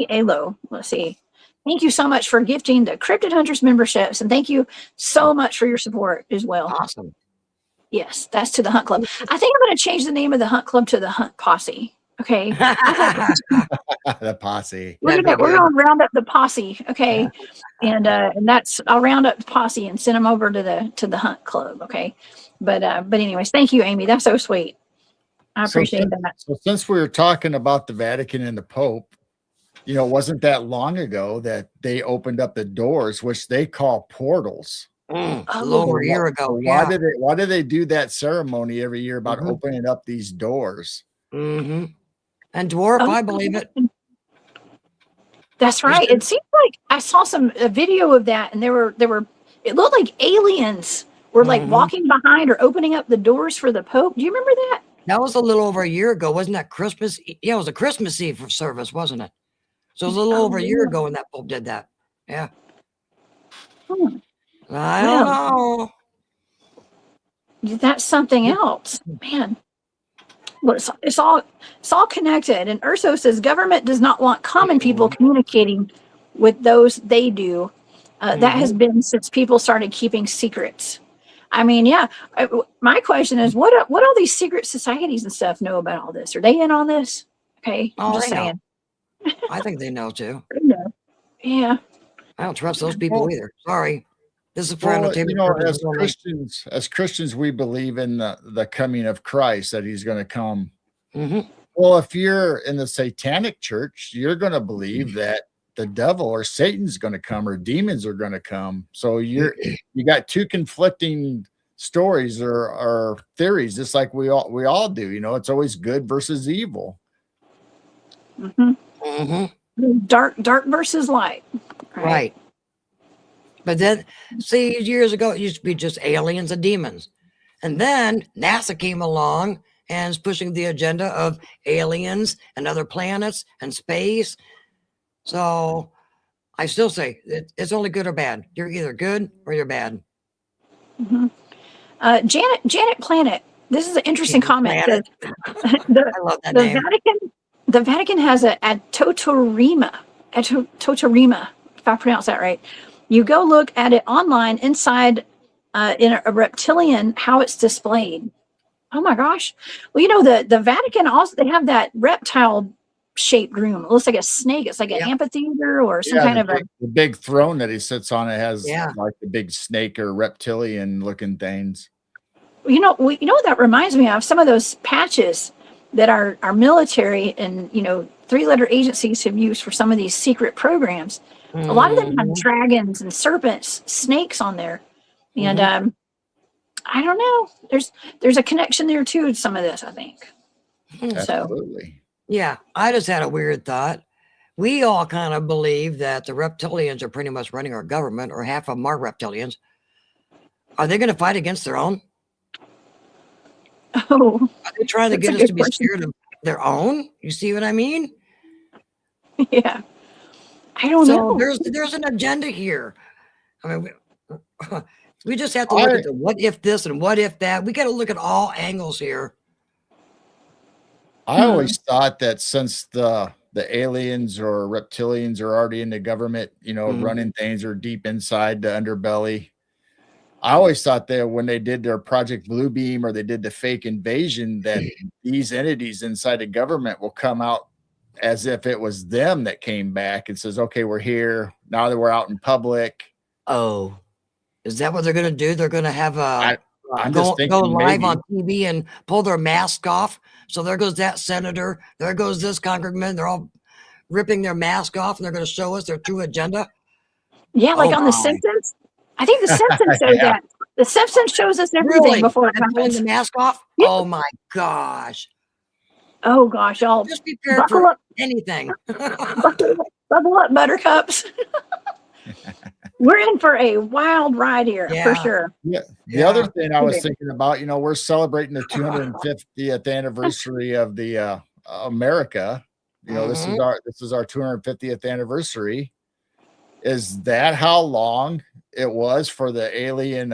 Alo, let's see. Thank you so much for gifting the Cryptid Hunters memberships, and thank you so much for your support as well. Awesome. Yes, that's to the Hunt Club. I think I'm going to change the name of the Hunt Club to the Hunt Posse. Okay. The posse. We're gonna round up the posse. Okay. And I'll round up the posse and send them over to the Hunt Club. Okay. But anyways, thank you, Amy. That's so sweet. I appreciate that. So since we were talking about the Vatican and the Pope, it wasn't that long ago that they opened up the doors, which they call portals. A little over a year ago. Why do they do that ceremony every year about opening up these doors? And dwarf, I believe it. That's right. It seems like I saw a video of that, and it looked like aliens were like walking behind or opening up the doors for the Pope. Do you remember that? That was a little over a year ago. Wasn't that Christmas? Yeah, it was a Christmas Eve service, wasn't it? So it was a little over a year ago when that Pope did that. Yeah. I don't know. That's something else, man. Well, it's all connected. And Urso says government does not want common people communicating with those they do. That has been since people started keeping secrets. I mean, yeah. My question is, what all these secret societies and stuff know about all this? Are they in on this? Okay, I'm Oh, just they know. saying. I think they know too. They know. Yeah. I don't trust those people Well, either. Sorry. This is for well, entertainment purposes only. As Christians, we believe in the coming of Christ, that he's going to come. Mm-hmm. Well, if you're in the satanic church, you're going to believe that the devil or Satan's going to come or demons are going to come. So you got two conflicting stories or theories, just like we all do. You know, it's always good versus evil. Mm-hmm. Mm-hmm. Dark versus light. Right. But then, see, years ago, it used to be just aliens and demons. And then NASA came along and is pushing the agenda of aliens and other planets and space. So I still say it's only good or bad. You're either good or you're bad. Mm-hmm. Janet Planet. This is an interesting comment. I love that name. The Vatican has a totorima, if I pronounce that right. You go look at it online inside in a reptilian, how it's displayed. Oh my gosh. Well, you know, the Vatican also, they have that reptile shaped room. It looks like a snake. It's like an amphitheater or some kind of the big throne that he sits on. It has Yeah. like the big snake or reptilian looking things. You know what that reminds me of? Some of those patches that our military and, you know, 3-letter agencies have used for some of these secret programs. A lot of them have dragons and serpents, snakes on there. And I don't know. There's a connection there too to some of this, I think. Absolutely. Yeah, I just had a weird thought. We all kind of believe that the reptilians are pretty much running our government, or half of them are reptilians. Are they going to fight against their own? Oh, are they trying to get us to be scared of their own? You see what I mean? Yeah. I don't know. There's an agenda here. I mean, we just have to look at the what if this and what if that. We got to look at all angles here. I always thought that since the aliens or reptilians are already in the government, you know, running things or deep inside the underbelly, I always thought that when they did their Project Bluebeam or they did the fake invasion, that these entities inside the government will come out as if it was them that came back and says, okay, we're here now that we're out in public. Oh, is that what they're going to do? They're going to have go live on TV and pull their mask off. So there goes that senator. There goes this congressman. They're all ripping their mask off and they're going to show us their true agenda. Yeah, like on The Simpsons. I think The Simpsons shows that. The Simpsons shows us everything before it happens. Pulling the mask off? Yeah. Oh my gosh. Oh gosh, y'all just be prepared for anything. Buckle up, buttercups. We're in for a wild ride here, for sure. Yeah. The other thing I was thinking about, you know, we're celebrating the 250th anniversary of the America. You know, this is our 250th anniversary. Is that how long it was for the alien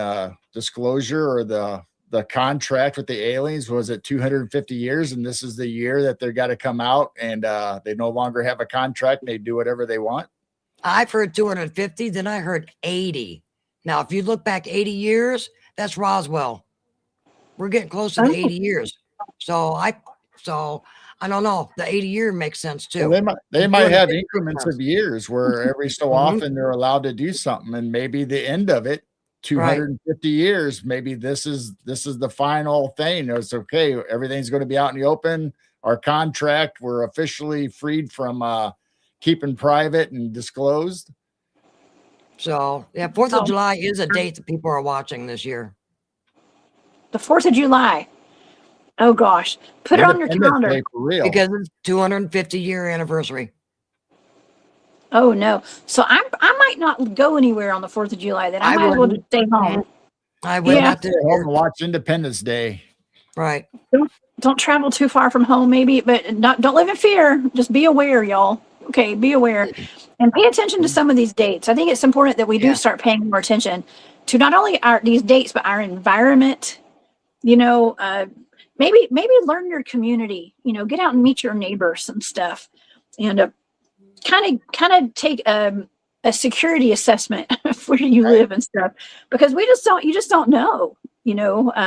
disclosure or the contract with the aliens? Was it 250 years? And this is the year that they've got to come out and they no longer have a contract and they do whatever they want? I've heard 250, then I heard 80. Now, if you look back 80 years, that's Roswell. We're getting close to the 80 years. So I don't know. The 80-year makes sense too. Well, they might have increments of years where every so often they're allowed to do something, and maybe the end of it, 250 years, maybe this is the final thing. It's okay. Everything's going to be out in the open. Our contract, we're officially freed from keeping private and disclosed. So yeah, 4th of July is a date that people are watching this year. The 4th of July. Oh gosh, put it on your calendar because it's 250-year anniversary. Oh no! So I might not go anywhere on the 4th of July. Then I might as well just stay home. I would have to stay home and watch Independence Day. Right. Don't travel too far from home, maybe, but don't live in fear. Just be aware, y'all. Okay, be aware and pay attention to some of these dates. I think it's important that we do start paying more attention to not only these dates, but our environment. You know, maybe learn your community. You know, get out and meet your neighbors and stuff, and kind of take a security assessment of where you live and stuff, because you just don't know,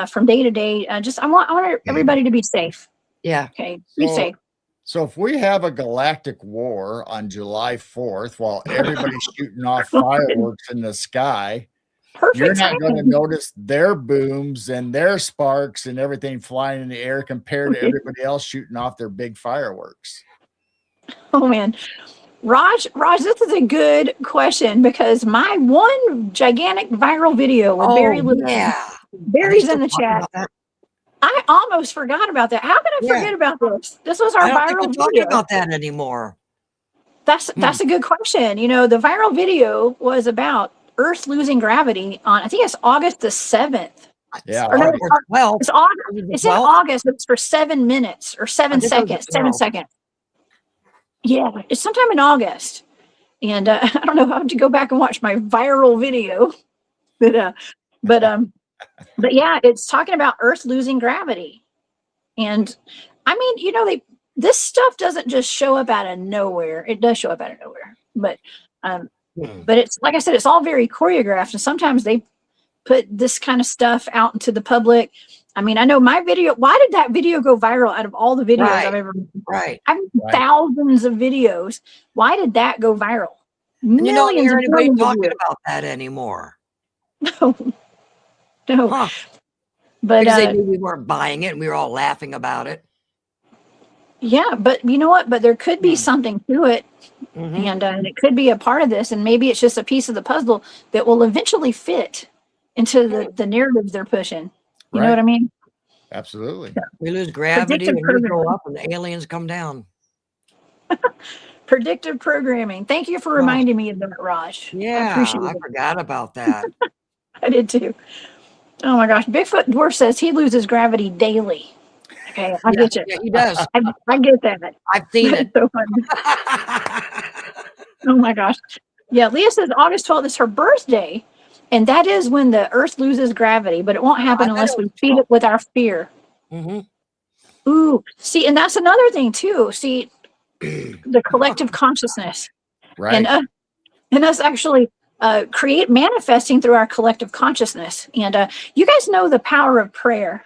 from day to day. I want everybody to be safe. Yeah. Okay. Be safe. So if we have a galactic war on July 4th while everybody's shooting off fireworks in the sky, you're not going to notice their booms and their sparks and everything flying in the air compared to everybody else shooting off their big fireworks. Oh man. Raj, this is a good question, because my one gigantic viral video with Barry's in the chat. I almost forgot about that. How can I forget about this? This was our viral video. Talking about that anymore. That's a good question. The viral video was about Earth losing gravity on, I think it's August the 7th. Yeah. Or no, it's August. It's in August. It's for 7 minutes or 7 seconds. 7 seconds. Yeah, it's sometime in August. And I don't know how to go back and watch my viral video, but yeah, it's talking about Earth losing gravity. And I mean, this stuff doesn't just show up out of nowhere. It does show up out of nowhere, but it's, like I said, it's all very choreographed, and sometimes they put this kind of stuff out into the public. I mean, I know my video. Why did that video go viral out of all the videos I've ever made? Right. I've thousands of videos. Why did that go viral? You don't hear anybody talking about that anymore. No. Huh. But because they knew we weren't buying it and we were all laughing about it. Yeah, but you know what? But there could be something to it. And it could be a part of this, and maybe it's just a piece of the puzzle that will eventually fit into the narrative they're pushing. You know what I mean? Absolutely. So, we lose gravity and we go up and the aliens come down. Predictive programming. Thank you for reminding me of that, Raj. Yeah, I forgot about that. I did too. Oh my gosh. Bigfoot Dwarf says he loses gravity daily. Okay, I get you. Yeah, he does. I get that. I've seen it. So funny. Oh my gosh. Yeah, Leah says August 12th is her birthday, and that is when the Earth loses gravity, but it won't happen unless we feed it with our fear. Ooh, see, and that's another thing too. See, the collective consciousness. Right. And us actually manifesting through our collective consciousness. And you guys know the power of prayer.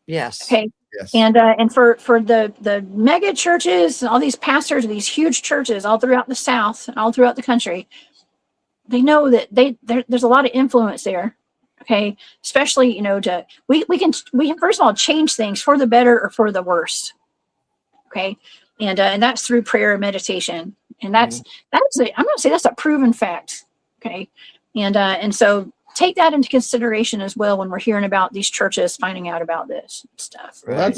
Yes. Okay. Yes. And for the mega churches and all these pastors of these huge churches all throughout the South and all throughout the country, they know that there's a lot of influence there. Okay. Especially, we can first of all change things for the better or for the worse. Okay. And that's through prayer and meditation. And I'm going to say that's a proven fact. Okay. And so take that into consideration as well when we're hearing about these churches finding out about this stuff. Well,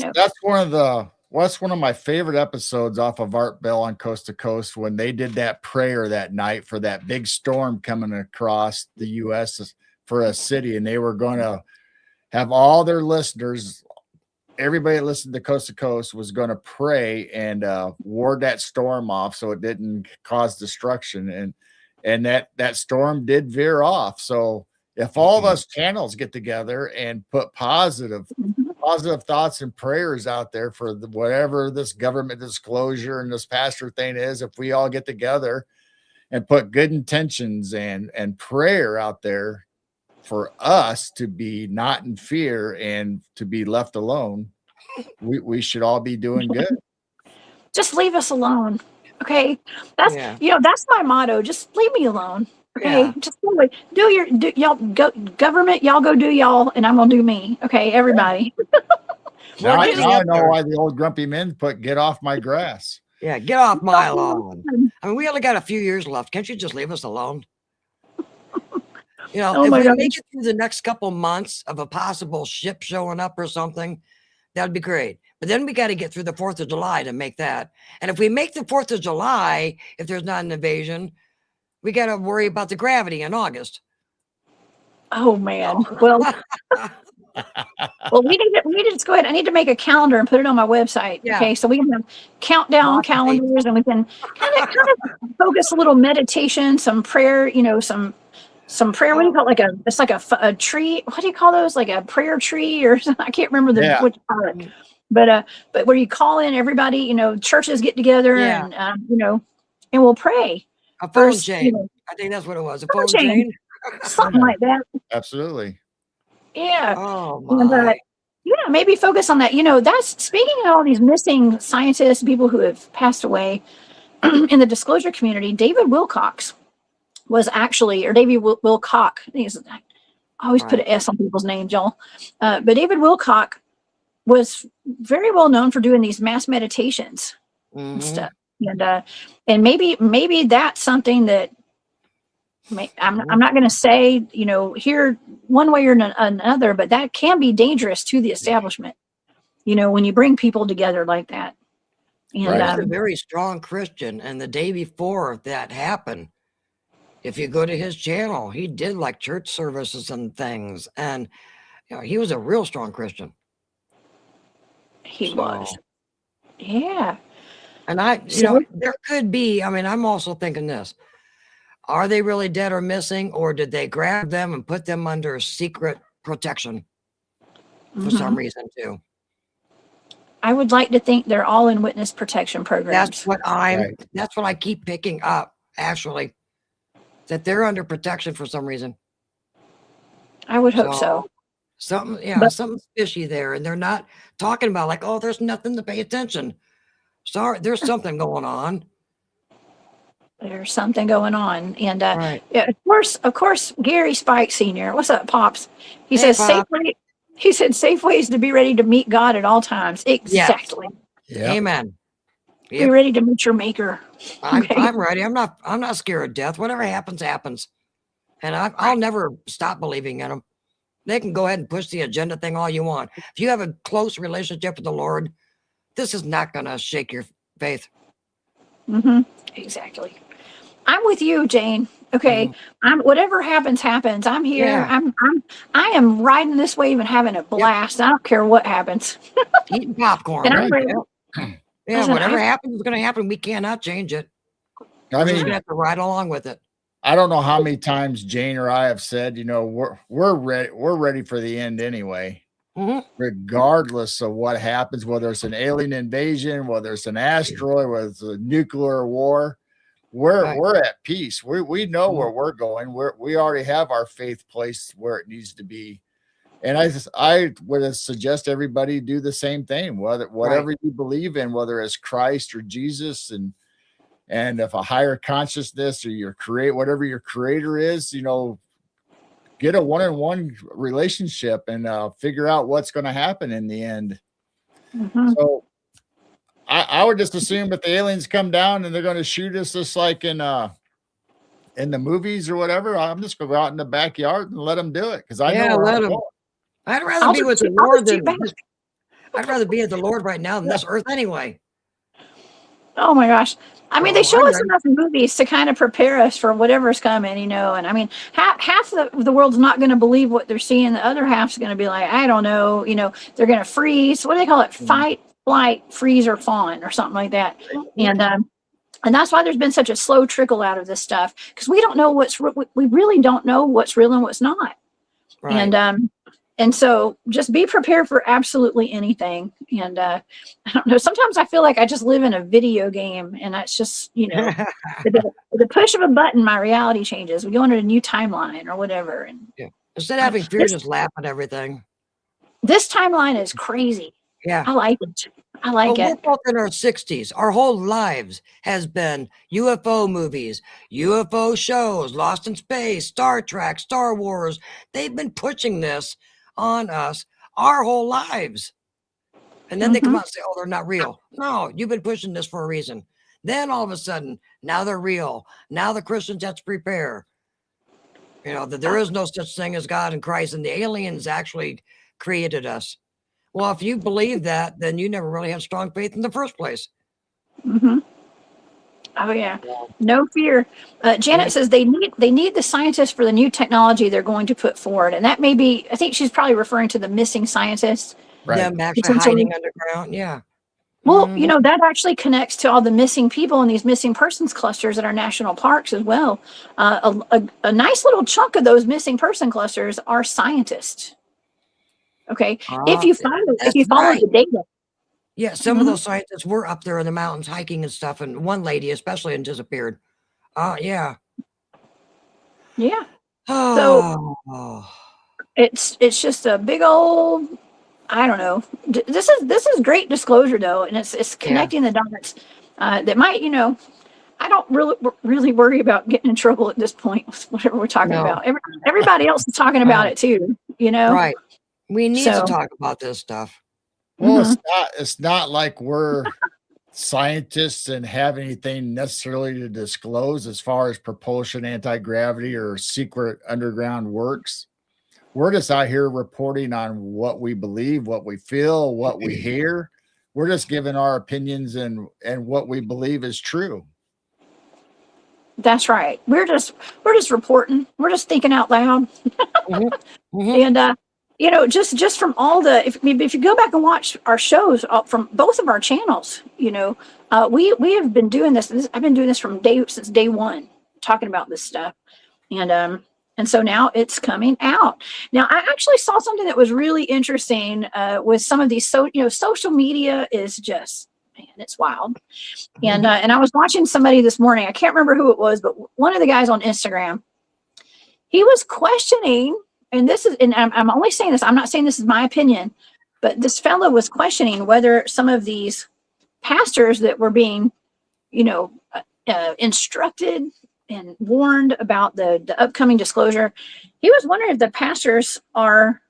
that's one of my favorite episodes off of Art Bell on Coast to Coast, when they did that prayer that night for that big storm coming across the U.S. for a city, and they were going to have all their listeners, everybody that listened to Coast was going to pray and ward that storm off so it didn't cause destruction, and that storm did veer off. So if all of us channels get together and put positive thoughts and prayers out there for whatever this government disclosure and this pastor thing is, if we all get together and put good intentions and prayer out there for us to be not in fear and to be left alone, we should all be doing good. Just leave us alone. Okay. That's, that's my motto. Just leave me alone. Okay. Just y'all go government. Y'all go do y'all, and I'm going to do me. Okay. Everybody. Now I know why the old grumpy men put "get off my grass." Yeah. Get off my lawn. I mean, we only got a few years left. Can't you just leave us alone? If we make it through the next couple months of a possible ship showing up or something, that'd be great. But then we got to get through the 4th of July to make that. And if we make the 4th of July, if there's not an invasion, we got to worry about the gravity in August. Oh man. Well, we need to just go ahead. I need to make a calendar and put it on my website. Yeah. Okay. So we can have countdown calendars, and we can kind of focus a little meditation, some prayer, some prayer. What do you call it? It's like a tree. What do you call those? Like a prayer tree or something? I can't remember what you call it. But where you call in everybody, churches get together and, and we'll pray. A phone You chain. know, I think that's what it was. A phone phone chain, chain. something like that. Absolutely. Yeah. Oh And my. yeah, maybe focus on that. That's speaking of all these missing scientists, people who have passed away in the disclosure community. David Wilcox was actually, or David Wilcock. I think I always put an S on people's names, y'all. But David Wilcock was very well known for doing these mass meditations and stuff. And maybe that's something that I'm not going to say, here one way or another, but that can be dangerous to the establishment, when you bring people together like that. And he was a very strong Christian. And the day before that happened, if you go to his channel, he did like church services and things. And he was a real strong Christian. He was. Yeah. And there could be, I'm also thinking this. Are they really dead or missing, or did they grab them and put them under secret protection for some reason too? I would like to think they're all in witness protection programs. That's what I keep picking up, actually, that they're under protection for some reason. I would hope so. Something fishy there, and they're not talking about like, oh, there's nothing to pay attention. Sorry, there's something going on. There's something going on. And of course, Gary Spike Sr. What's up, Pops? He says safe ways to be ready to meet God at all times. Exactly. Yes. Yep. Amen. Be ready to meet your maker. I'm ready. I'm not scared of death. Whatever happens, happens. And I'll never stop believing in them. They can go ahead and push the agenda thing all you want. If you have a close relationship with the Lord, this is not going to shake your faith. Exactly. I'm with you, Jane. Okay. Whatever happens. I'm here. Yeah. I am riding this wave and having a blast. Yep. I don't care what happens. Eating popcorn. And I'm ready. Yeah, whatever happens is going to happen. We cannot change it. We're just going to have to ride along with it. I don't know how many times Jane or I have said, we're ready. We're ready for the end anyway, regardless of what happens, whether it's an alien invasion, whether it's an asteroid, whether it's a nuclear war. We're at peace. We know where we're going. We already have our faith placed where it needs to be. And I would suggest everybody do the same thing, whatever you believe in, whether it's Christ or Jesus, and if a higher consciousness or whatever your creator is, get a one-on-one relationship and figure out what's going to happen in the end. So I would just assume if the aliens come down and they're going to shoot us just like in the movies or whatever, I'm just going to go out in the backyard and let them do it. Cause I know let them. I'd rather be with the Lord I'd rather be with the Lord right now than this earth anyway. Oh my gosh. They show us enough movies to kind of prepare us for whatever's coming, and half the world's not going to believe what they're seeing. The other half's going to be like, I don't know, they're going to freeze. What do they call it? Fight, flight, freeze, or fawn, or something like that. And that's why there's been such a slow trickle out of this stuff, because we don't know we really don't know what's real and what's not. Right. And so just be prepared for absolutely anything. And I don't know, sometimes I feel like I just live in a video game, and that's just, the push of a button, my reality changes. We go into a new timeline or whatever. And instead of having fear, just laugh at everything. This timeline is crazy. Yeah. I like it. We're both in our 60s. Our whole lives has been UFO movies, UFO shows, Lost in Space, Star Trek, Star Wars. They've been pushing this on us our whole lives. And then they come out and say, oh, they're not real. No, you've been pushing this for a reason. Then all of a sudden, now they're real. Now the Christians have to prepare. That there is no such thing as God and Christ, and the aliens actually created us. Well, if you believe that, then you never really had strong faith in the first place. Oh yeah, no fear. Janet says they need the scientists for the new technology they're going to put forward, and that may be. I think she's probably referring to the missing scientists. Right. Them actually hiding underground. Yeah. Well, that actually connects to all the missing people in these missing persons clusters at our national parks as well. A nice little chunk of those missing person clusters are scientists. Okay, if you follow the data. Yeah, some of those scientists were up there in the mountains hiking and stuff, and one lady especially disappeared. Yeah. Yeah. So Oh. it's just a big old, I don't know. This is great disclosure though, and it's connecting the dots that might, I don't really worry about getting in trouble at this point with whatever we're talking No. about. Everybody else is talking about it too, Right. We need to So talk about this stuff. Well, it's not like we're scientists and have anything necessarily to disclose as far as propulsion, anti-gravity, or secret underground works. We're just out here reporting on what we believe, what we feel, what we hear. We're just giving our opinions and what we believe is true. that's right. We're just reporting. We're just thinking out loud. And just from all the, if you go back and watch our shows from both of our channels, we have been doing this. I've been doing this since day one, talking about this stuff, and so now it's coming out. Now I actually saw something that was really interesting with some of these. Social media is just, man, it's wild. And I was watching somebody this morning. I can't remember who it was, but one of the guys on Instagram, he was questioning. And I'm only saying this, I'm not saying this is my opinion, but this fellow was questioning whether some of these pastors that were being, instructed and warned about the upcoming disclosure, he was wondering if the pastors are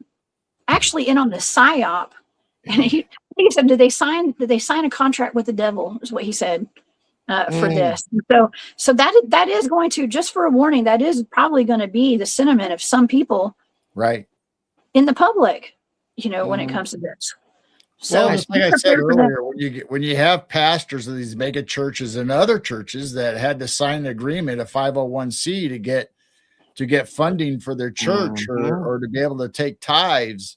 actually in on the psyop. And he said, did they sign a contract with the devil, is what he said. For this. So that is going to, just for a warning, that is probably going to be the sentiment of some people, right, in the public, when it comes to this. So, well, just like I said earlier, when you have pastors of these mega churches and other churches that had to sign an agreement, a 501c, to get funding for their church or to be able to take tithes,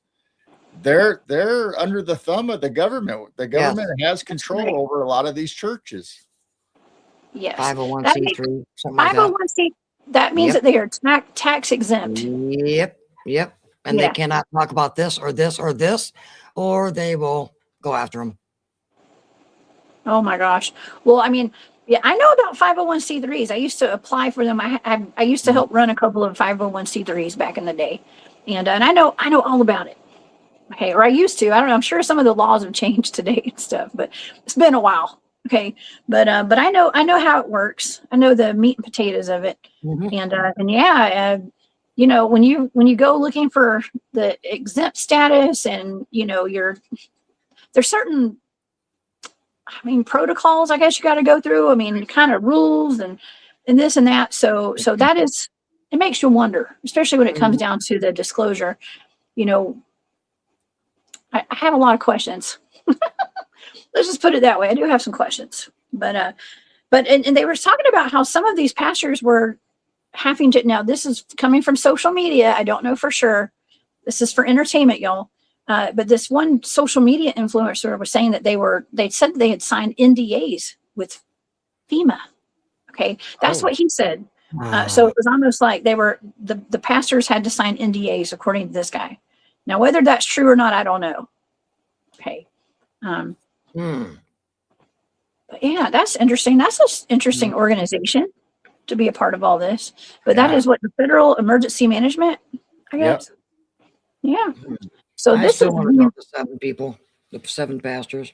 they're under the thumb of the government. The government has control over a lot of these churches. Yes. 501c3, something like that. 501c, that means that they are tax exempt. Yep. And they cannot talk about this or this or this, or they will go after them. Oh my gosh. Well, I mean, I know about 501c3s. I used to apply for them. I used to help run a couple of 501c3s back in the day. And I know all about it. Okay, or I used to. I don't know. I'm sure some of the laws have changed today and stuff, but it's been a while. Okay, but I know how it works. I know the meat and potatoes of it, and when you go looking for the exempt status, and there's certain, protocols, I guess, you got to go through. Kind of rules and this and that. So that is, it makes you wonder, especially when it comes down to the disclosure. I have a lot of questions. Let's just put it that way. I do have some questions, but they were talking about how some of these pastors were having to, now this is coming from social media. I don't know for sure. This is for entertainment, y'all. But this one social media influencer was saying that they said they had signed NDAs with FEMA. Okay. That's what he said. So it was almost like the pastors had to sign NDAs according to this guy. Now, whether that's true or not, I don't know. Okay. But yeah, that's interesting. That's an interesting organization to be a part of all this. But that is what the Federal Emergency Management, I guess. Yep. Yeah. So this is the 7 people, the 7 pastors.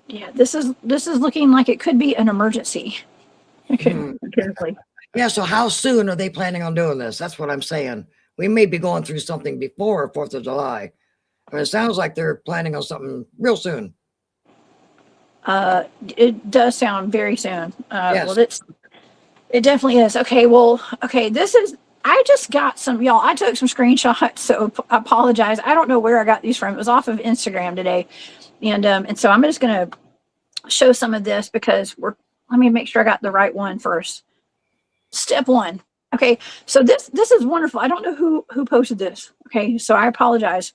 Yeah, this is looking like it could be an emergency. Okay. Yeah. So how soon are they planning on doing this? That's what I'm saying. We may be going through something before 4th of July. But it sounds like they're planning on something real soon. It does sound very soon. Yes. Well, it definitely is. Okay. Well, okay. I just got some, y'all. I took some screenshots, so I apologize. I don't know where I got these from. It was off of Instagram today, and so I'm just gonna show some of this because let me make sure I got the right one first. Step 1. Okay. So this is wonderful. I don't know who posted this. Okay. So I apologize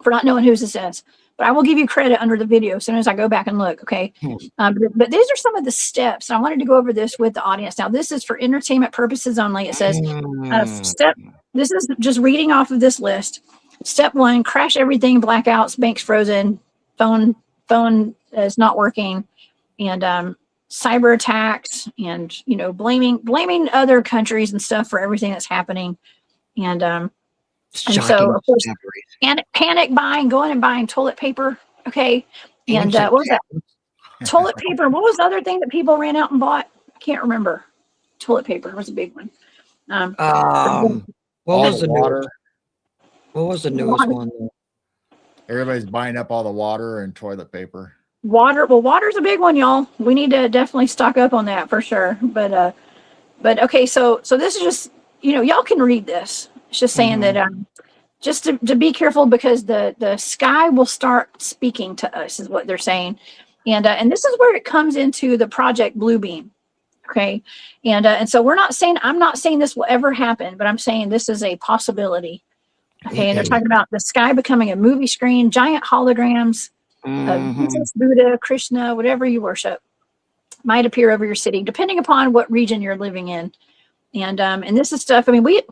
for not knowing who this is, but I will give you credit under the video as soon as I go back and look. Okay. But these are some of the steps. I wanted to go over this with the audience. Now, this is for entertainment purposes only. It says this is just reading off of this list. Step 1, crash everything, blackouts, banks frozen, phone is not working. And cyber attacks and, you know, blaming other countries and stuff for everything that's happening. And so of course, panic buying, going and buying toilet paper. Okay. And what was that? Toilet paper. What was the other thing that people ran out and bought? I can't remember. Toilet paper was a big one. What was the water? What was the newest one? Everybody's buying up all the water and toilet paper. Water. Well, water's a big one, y'all. We need to definitely stock up on that for sure. But okay. So this is just, you know, y'all can read this. It's just saying that just to be careful, because the sky will start speaking to us, is what they're saying. And this is where it comes into the Project Bluebeam. Okay. And so I'm not saying this will ever happen, but I'm saying this is a possibility. Okay. And they're talking about the sky becoming a movie screen, giant holograms of Jesus, Buddha, Krishna, whatever you worship might appear over your city, depending upon what region you're living in. And this is stuff. I mean, we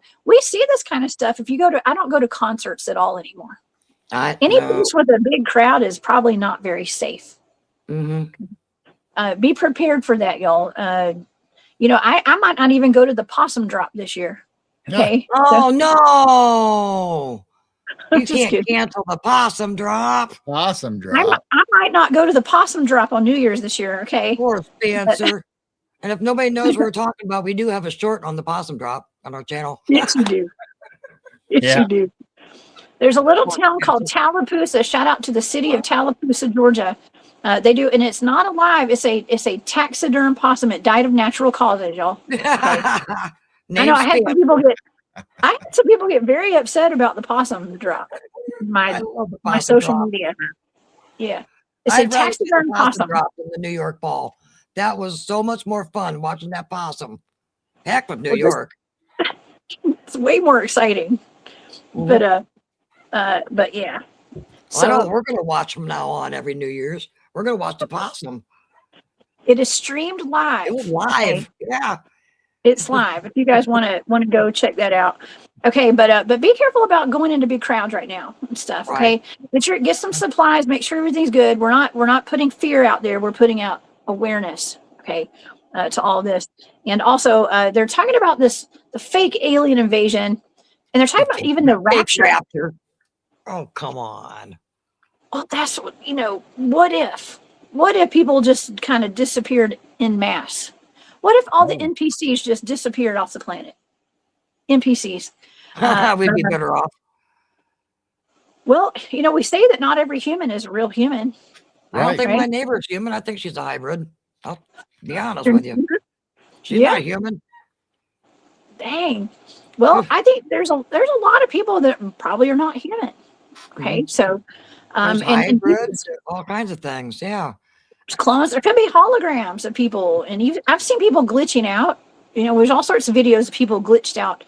see this kind of stuff. If you go to, I don't go to concerts at all anymore. Any place with a big crowd is probably not very safe. Be prepared for that, y'all. You know, I might not even go to the possum drop this year. Okay. Oh, no. You can't kidding. cancel the possum drop. Possum drop. I might not go to the possum drop on New Year's this year. Okay. Poor Spencer. And if nobody knows what we're talking about, we do have a short on the possum drop on our channel. Yes, you do. Yes, you do. There's a little town called Tallapoosa. Shout out to the city of Tallapoosa, Georgia. They do, and it's not alive. It's a taxiderm possum. It died of natural causes, y'all. Okay. I know. I had some people get very upset about the possum drop. My social media. Yeah, it's a taxiderm possum drop in the New York Ball. That was so much more fun watching that possum. Heck with New York. It's way more exciting. But yeah. So I know we're going to watch from now on every New Year's. We're going to watch the possum. It is streamed live. It was live. Okay. Yeah. It's live. If you guys want to go check that out. Okay, but be careful about going into big crowds right now and stuff. Okay. Right. Get some supplies, make sure everything's good. We're not putting fear out there. We're putting out awareness. Okay. To all this. And also they're talking about the fake alien invasion, and they're talking about even the rapture. Oh, come on. Well, that's what, you know, what if people just kind of disappeared en masse? What if all the NPCs just disappeared off the planet? NPCs. We'd be better off. Well, you know, we say that not every human is a real human. I don't think my neighbor's human. I think she's a hybrid. I'll be honest with you. She's not human. Dang. Well, I think there's a lot of people that probably are not human. Okay, so and hybrids, all kinds of things. Yeah, there's clones. There could be holograms of people, and I've seen people glitching out. You know, there's all sorts of videos of people glitched out,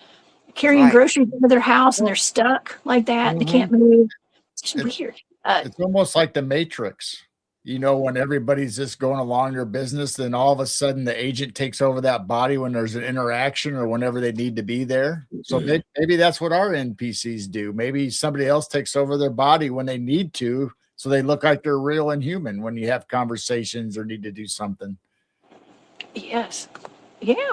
carrying groceries into their house, and they're stuck like that. They can't move. It's just weird. It's almost like the Matrix. You know, when everybody's just going along their business, then all of a sudden the agent takes over that body when there's an interaction or whenever they need to be there. So maybe that's what our NPCs do. Maybe somebody else takes over their body when they need to, so they look like they're real and human when you have conversations or need to do something. Yes. Yeah.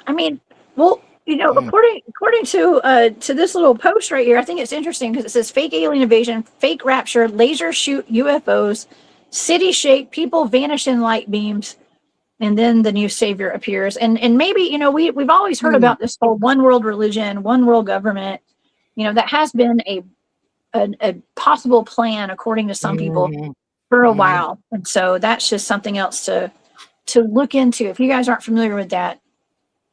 I mean, well, you know, according to this little post right here, I think it's interesting because it says fake alien invasion, fake rapture, laser shoot UFOs, city shake, people vanish in light beams, and then the new savior appears. And maybe, you know, we've always heard about this whole one world religion, one world government. You know, that has been a possible plan, according to some people, for a while. And so that's just something else to look into. If you guys aren't familiar with that,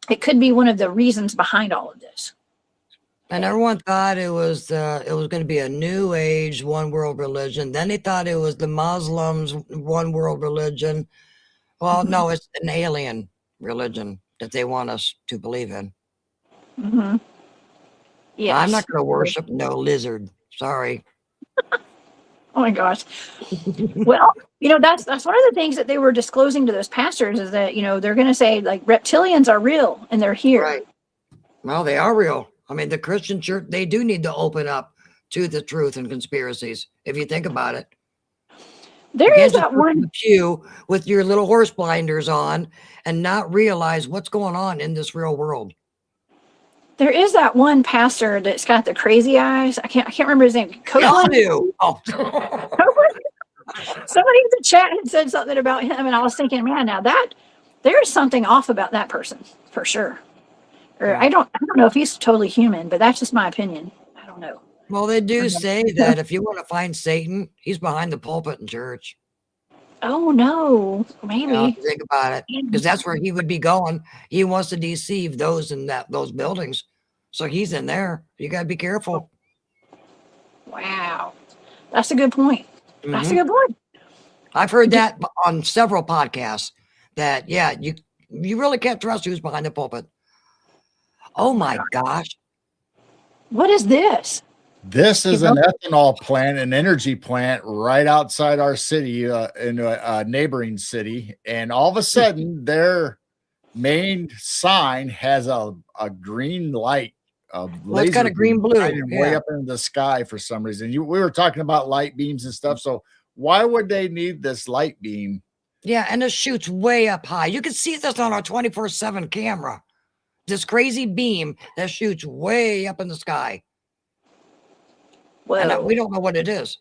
it could be one of the reasons behind all of this. And everyone thought it was going to be a new age one world religion. Then they thought it was the Muslims one world religion. Well, no, it's an alien religion that they want us to believe in. Yeah, I'm not going to worship no lizard. Sorry. Oh my gosh. Well, you know, that's one of the things that they were disclosing to those pastors is that, you know, they're going to say like reptilians are real and they're here. Right. Well, they are real. I mean, the Christian church, they do need to open up to the truth and conspiracies, if you think about it. There You can't is just that sit in one. the pew with your little horse blinders on and not realize what's going on in this real world. There is that one pastor that's got the crazy eyes. I can't remember his name. We all Copeland. do. Oh. Somebody in the chat had said something about him, and I was thinking, man, now that there's something off about that person for sure. Or Yeah. I don't know if he's totally human, but that's just my opinion. I don't know. Well, they do say that if you want to find Satan, he's behind the pulpit in church. Oh no, You know, maybe. think about it, because that's where he would be going. He wants to deceive those in those buildings, so he's in there. You got to be careful. Wow, that's a good point. That's a Mhm. good point. I've heard that on several podcasts. That you really can't trust who's behind the pulpit. Oh my gosh! What is this? This is an ethanol plant, an energy plant right outside our city, in a neighboring city. And all of a sudden, their main sign has a green light, a Well, it's kind laser of green beam blue. shining way up into the sky for some reason. We were talking about light beams and stuff. So why would they need this light beam? Yeah, and it shoots way up high. You can see this on our 24/7 camera. This crazy beam that shoots way up in the sky. And Whoa. we don't know what it is.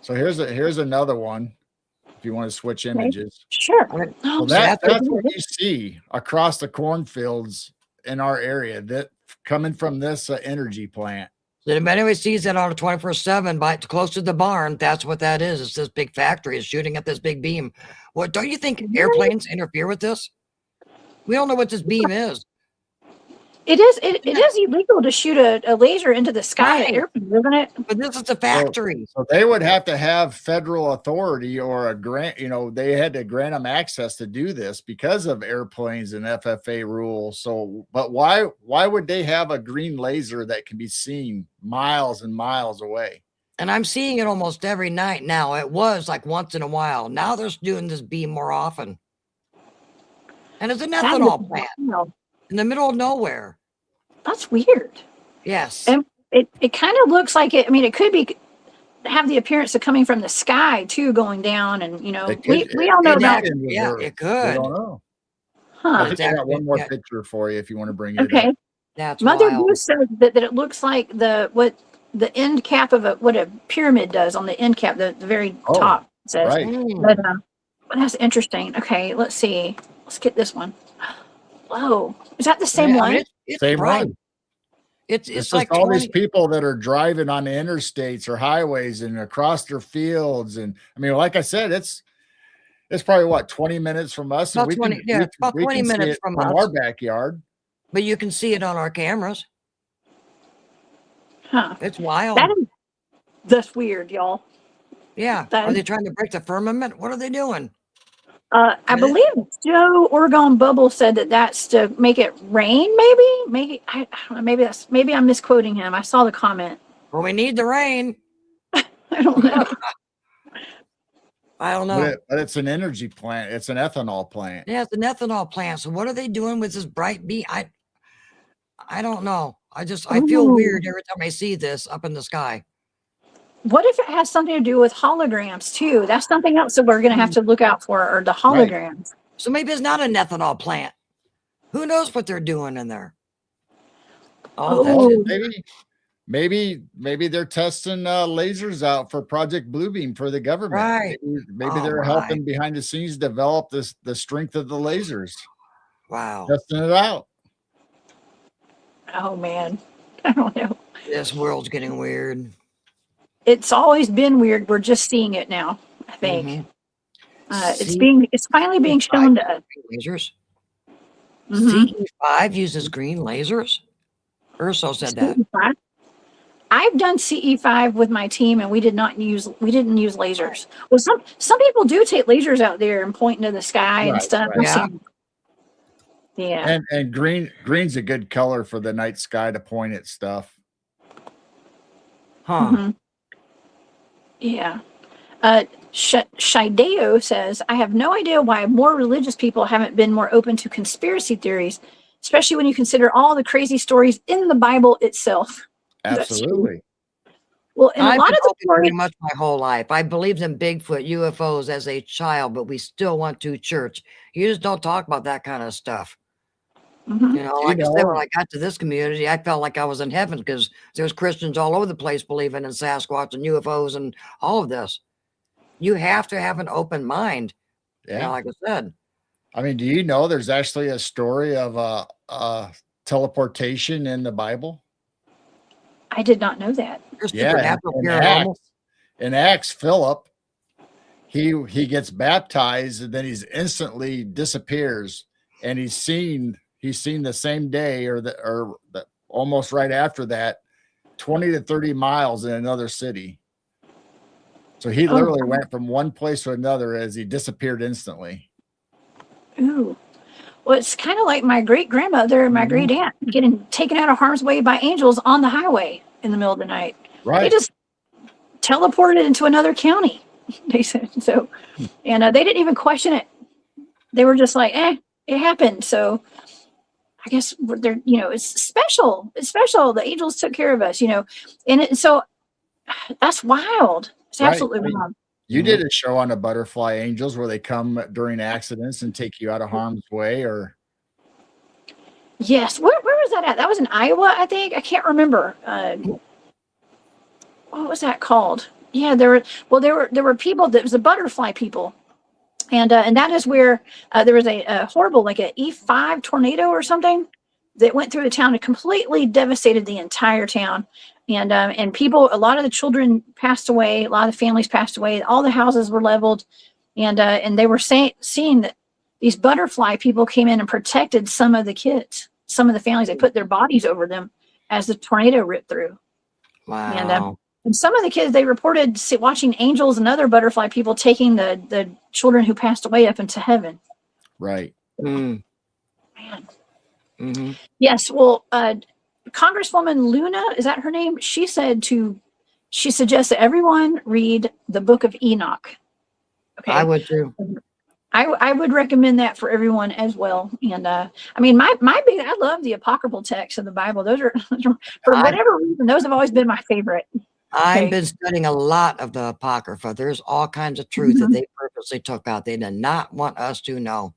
So here's another one. If you want to switch images, Sure. so that's what you see across the cornfields in our area, that coming from this energy plant. So if anybody sees that on a 24/7 by close to the barn, that's what that is. It's this big factory is shooting at this big beam. What don't you think airplanes interfere with this? We don't know what this beam is. It is illegal to shoot a laser into the sky at Right. airplanes, isn't it? But this is a factory. So they would have to have federal authority or a grant. They had to grant them access to do this because of airplanes and FFA rules. So, but why would they have a green laser that can be seen miles and miles away? And I'm seeing it almost every night now. It was like once in a while. Now they're doing this beam more often. And it's an ethanol plant in the middle of nowhere. That's weird. Yes. And it kind of looks like it. I mean, it could have the appearance of coming from the sky too, going down, and we all know about. Yeah, it could. I don't know. Huh. I think I got one more picture for you if you want to bring it Okay. up. That's Mother wild. Goose said that it looks like what the end cap of what a pyramid does on the end cap, the very top says. Right. But that's interesting. Okay, let's see. Let's get this one. Whoa, is that the same one? I mean, it's Same bright. one. It's It's like like all 20 these people that are driving on the interstates or highways and across their fields. And I mean, like I said, it's probably what, 20 minutes from us. About And 20 about we 20 can see minutes it from from us. our backyard. But you can see it on our cameras. Huh. It's wild. That's weird, y'all. Yeah. Are they trying to break the firmament? What are they doing? I believe Joe Oregon Bubble said that's to make it rain. Maybe I don't know. Maybe I'm misquoting him. I saw the comment. Well, we need the rain. I don't know. I don't know. But it's an energy plant. It's an ethanol plant. Yeah, it's an ethanol plant. So what are they doing with this bright beam? I don't know. I feel weird every time I see this up in the sky. What if it has something to do with holograms too? That's something else that we're going to have to look out for, or the holograms. Right. So maybe it's not an ethanol plant. Who knows what they're doing in there? Oh, maybe they're testing lasers out for Project Bluebeam for the government. Right. Maybe they're helping behind the scenes develop the strength of the lasers. Wow. Testing it out. Oh man, I don't know. This world's getting weird. It's always been weird. We're just seeing it now, I think. It's finally being shown to us. Lasers. CE5 uses green lasers. Urso said that. CE5? I've done CE5 with my team, and we didn't use lasers. Well, some people do take lasers out there and point into the sky and stuff. Right. Yeah. And green's a good color for the night sky to point at stuff. Huh. Mm-hmm. Yeah. Shideo says, I have no idea why more religious people haven't been more open to conspiracy theories, especially when you consider all the crazy stories in the Bible itself. Absolutely. Well, and a I've lot been of the open stories, pretty much my whole life. I believed in Bigfoot, UFOs as a child, but we still went to church. You just don't talk about that kind of stuff. Mhm. You know, You like I said, when know, I got to this community, I felt like I was in heaven because there's Christians all over the place believing in Sasquatch and UFOs and all of this. You have to have an open mind. You know, yeah. like I said, I mean, do you know there's actually a story of teleportation in the Bible? I did not know that. there's Yeah, supernatural, in paranormal. Acts, Philip, he gets baptized and then he's instantly disappears, and he's seen the same day or almost right after that 20 to 30 miles in another city. So he Oh, literally went from one place to another as he disappeared instantly. ooh. Well, it's kind of like my great grandmother and my Mhm. great aunt getting taken out of harm's way by angels on the highway in the middle of the night. They Right. just teleported into another county. They said so, and they didn't even question it. They were just like, "Eh, it happened." So I guess they're, it's special. It's special. The angels took care of us, so that's wild. It's Right. absolutely I mean, wild. you Mhm. did a show on the butterfly angels where they come during accidents and take you out of harm's way, or Yes. Where was that at? That was in Iowa, I think. I can't remember. What was that called? Yeah, there were people that was the butterfly people, and that is where there was a horrible, like a E5 tornado or something that went through the town and completely devastated the entire town. And people, a lot of the children passed away, a lot of the families passed away, all the houses were leveled, and they were seeing that these butterfly people came in and protected some of the kids, some of the families. They put their bodies over them as the tornado ripped through. And Wow. and some of the kids, they reported watching angels and other butterfly people taking the children who passed away up into heaven. right. Mm. Man, Hmm. yes. Well, Congresswoman Luna, is that her name? She suggests that everyone read the Book of Enoch. I Okay, would too. I would recommend that for everyone as well. And I mean, I love the apocryphal texts of the Bible. Those are for I've whatever reason, those have always been my favorite. I've Okay. been studying a lot of the Apocrypha. There's all kinds of truth that Mhm. they purposely took out. They did not want us to know.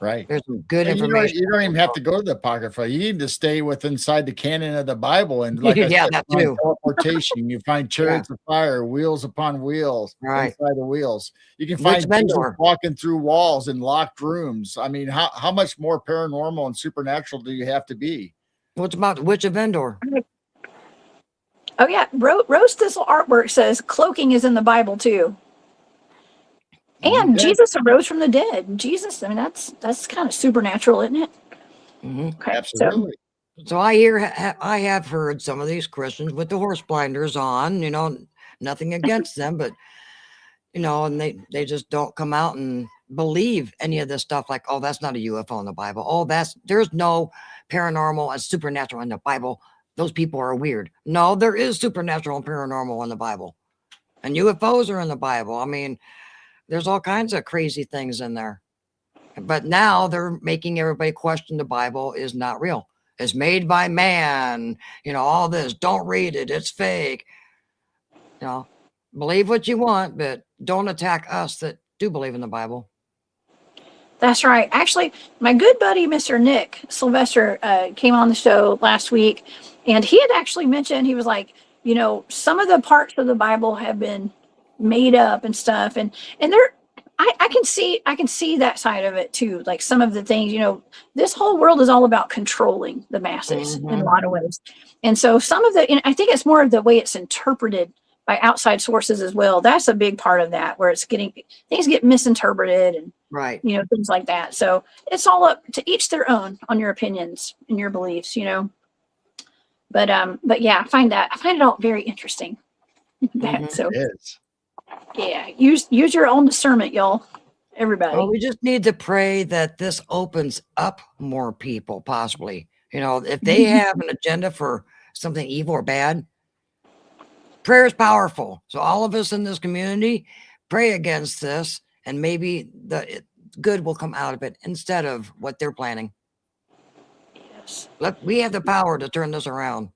Right. There's some good And you don't information. you don't even have to go to the Apocrypha. You need to stay with inside the canon of the Bible. And like I Yeah, said, that you find too. teleportation, you find Yeah, chariots of fire, wheels upon wheels right. inside the wheels. You can Which find Jesus vendor? walking through walls in locked rooms. I mean, how much more paranormal and supernatural do you have to be? What's about which vendor? Oh yeah, Rose Thistle Artwork says cloaking is in the Bible too, and Okay. Jesus arose from the dead. Jesus, I mean that's kind of supernatural, isn't it? Hmm. Okay, so Absolutely. So I have heard some of these Christians with the horse blinders on. Nothing against them, but and they just don't come out and believe any of this stuff. Like, oh, that's not a UFO in the Bible. Oh, there's no paranormal and supernatural in the Bible. Those people are weird. No, there is supernatural and paranormal in the Bible, and UFOs are in the Bible. I mean, there's all kinds of crazy things in there. But now they're making everybody question the Bible is not real. It's made by man. All this. Don't read it. It's fake. You know, believe what you want, but don't attack us that do believe in the Bible. that's right. Actually, my good buddy Mr. Nick Sylvester came on the show last week, and he had actually mentioned he was like, some of the parts of the Bible have been made up and stuff, and they're I can see that side of it too. Like some of the things, this whole world is all about controlling the masses in a Hmm. lot of ways. And so some of the, I think it's more of the way it's interpreted by outside sources as well. That's a big part of that, where things get misinterpreted and, Right. things like that. So it's all up to each their own on your opinions and your beliefs, but yeah, I find it all very interesting. Hmm. That, so It is. yeah, use your own discernment, y'all. Well, Everybody. we just need to pray that this opens up more people, possibly. If they have an agenda for something evil or bad, prayer is powerful. So all of us in this community pray against this, and maybe the good will come out of it instead of what they're planning. Yes. Look, we have the power to turn this around.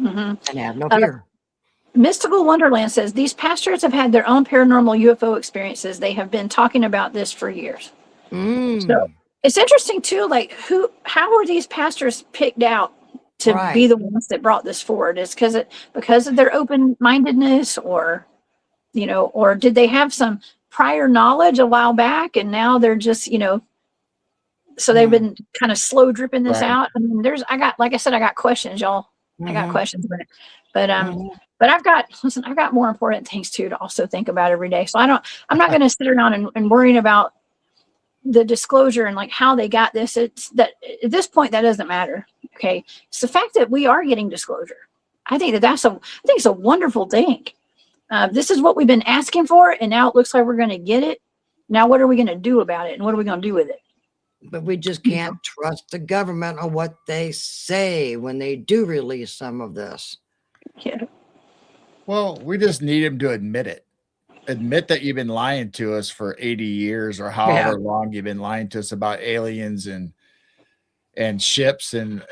and have no fear. Mystical Wonderland says these pastors have had their own paranormal UFO experiences. They have been talking about this for years. So it's interesting too, like how were these pastors picked out to be the ones that brought this forward? Is because of their open-mindedness, or or did they have some prior knowledge a while back and now they're just, so they've been kind of slow dripping this out? I mean, like I said, I got questions, y'all. I got questions, but I've got more important things too to also think about every day. So I'm not going to sit around and worrying about the disclosure and like how they got this. It's that at this point that doesn't matter. Okay, it's the fact that we are getting disclosure. I think it's a wonderful thing. This is what we've been asking for, and now it looks like we're going to get it. Now, what are we going to do about it, and what are we going to do with it? But we just can't trust the government on what they say when they do release some of this. Yeah. Well, we just need them to admit it. Admit that you've been lying to us for 80 years or however long you've been lying to us about aliens and ships and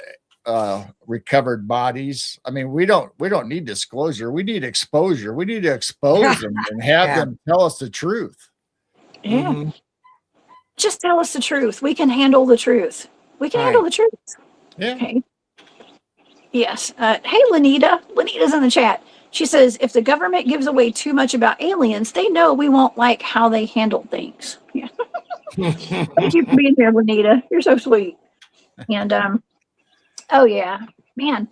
recovered bodies. I mean, we don't need disclosure. We need exposure. We need to expose them and have them tell us the truth. Yeah. Just tell us the truth. We can handle the truth. We can handle the truth. Yeah. Okay. Yes. Hey, Lenita. Lenita's in the chat. She says, if the government gives away too much about aliens, they know we won't like how they handle things. Yeah. Thank you for being here, Lenita. You're so sweet. And, oh yeah, man.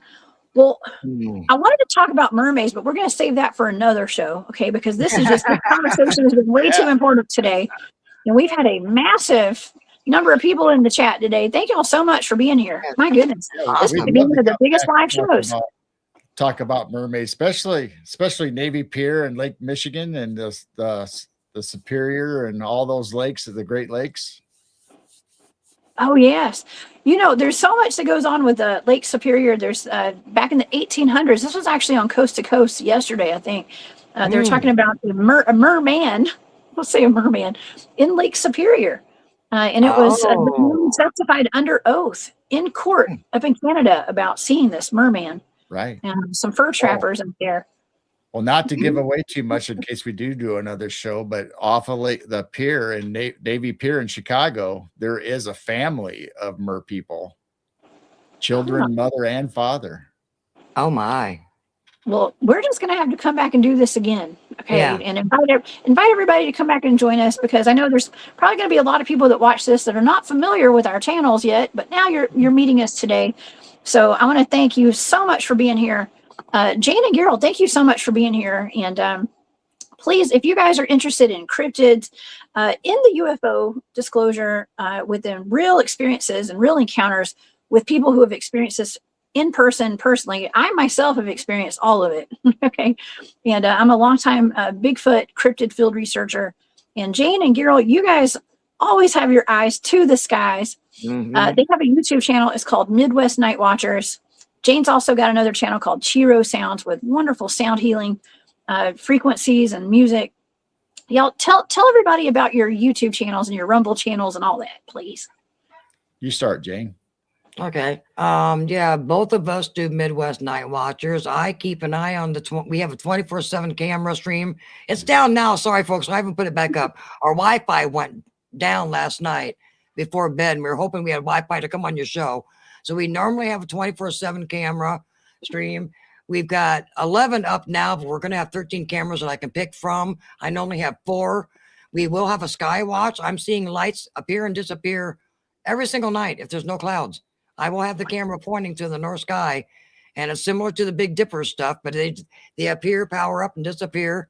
Well, I wanted to talk about mermaids, but we're going to save that for another show. Okay. Because this conversation has been way too important today. And we've had a massive number of people in the chat today. Thank you all so much for being here. My goodness. This has been one of the biggest live shows. Talk about mermaids, especially Navy Pier and Lake Michigan and the Superior and all those lakes of the Great Lakes. Oh yes, there's so much that goes on with the Lake Superior. There's back in the 1800s. This was actually on Coast to Coast yesterday, I think. They were talking about a merman. Let's say a merman in Lake Superior, and it was testified under oath in court up in Canada about seeing this merman. Right. And some fur trappers up there. Well, not to give away too much in case we do another show, but off of the pier in Navy Pier in Chicago, there is a family of mer people, children, mother and father. Oh my. Well, we're just going to have to come back and do this again. Okay. And invite everybody to come back and join us, because I know there's probably going to be a lot of people that watch this that are not familiar with our channels yet, but now you're meeting us today. So I want to thank you so much for being here. Jane and Geryl, thank you so much for being here. And please, if you guys are interested in cryptids, in the UFO disclosure, within real experiences and real encounters with people who have experienced this in person, personally, I myself have experienced all of it. Okay. And I'm a longtime Bigfoot cryptid field researcher. And Jane and Geryl, you guys always have your eyes to the skies. They have a YouTube channel. It's called Midwest Night Watchers. Jane's also got another channel called Chiro Sounds with wonderful sound healing frequencies and music. Y'all tell everybody about your YouTube channels and your Rumble channels and all that, please. You start, Jane. Okay. Yeah, both of us do Midwest Night Watchers. I keep an eye on we have a 24/7 camera stream. It's down now. Sorry, folks. I haven't put it back up. Our Wi-Fi went down last night before bed, and we were hoping we had Wi-Fi to come on your show. So we normally have a 24/7 camera stream. We've got 11 up now, but we're going to have 13 cameras that I can pick from. I normally have 4. We will have a sky watch. I'm seeing lights appear and disappear every single night if there's no clouds. I will have the camera pointing to the north sky, and it's similar to the Big Dipper stuff, but they appear, power up, and disappear.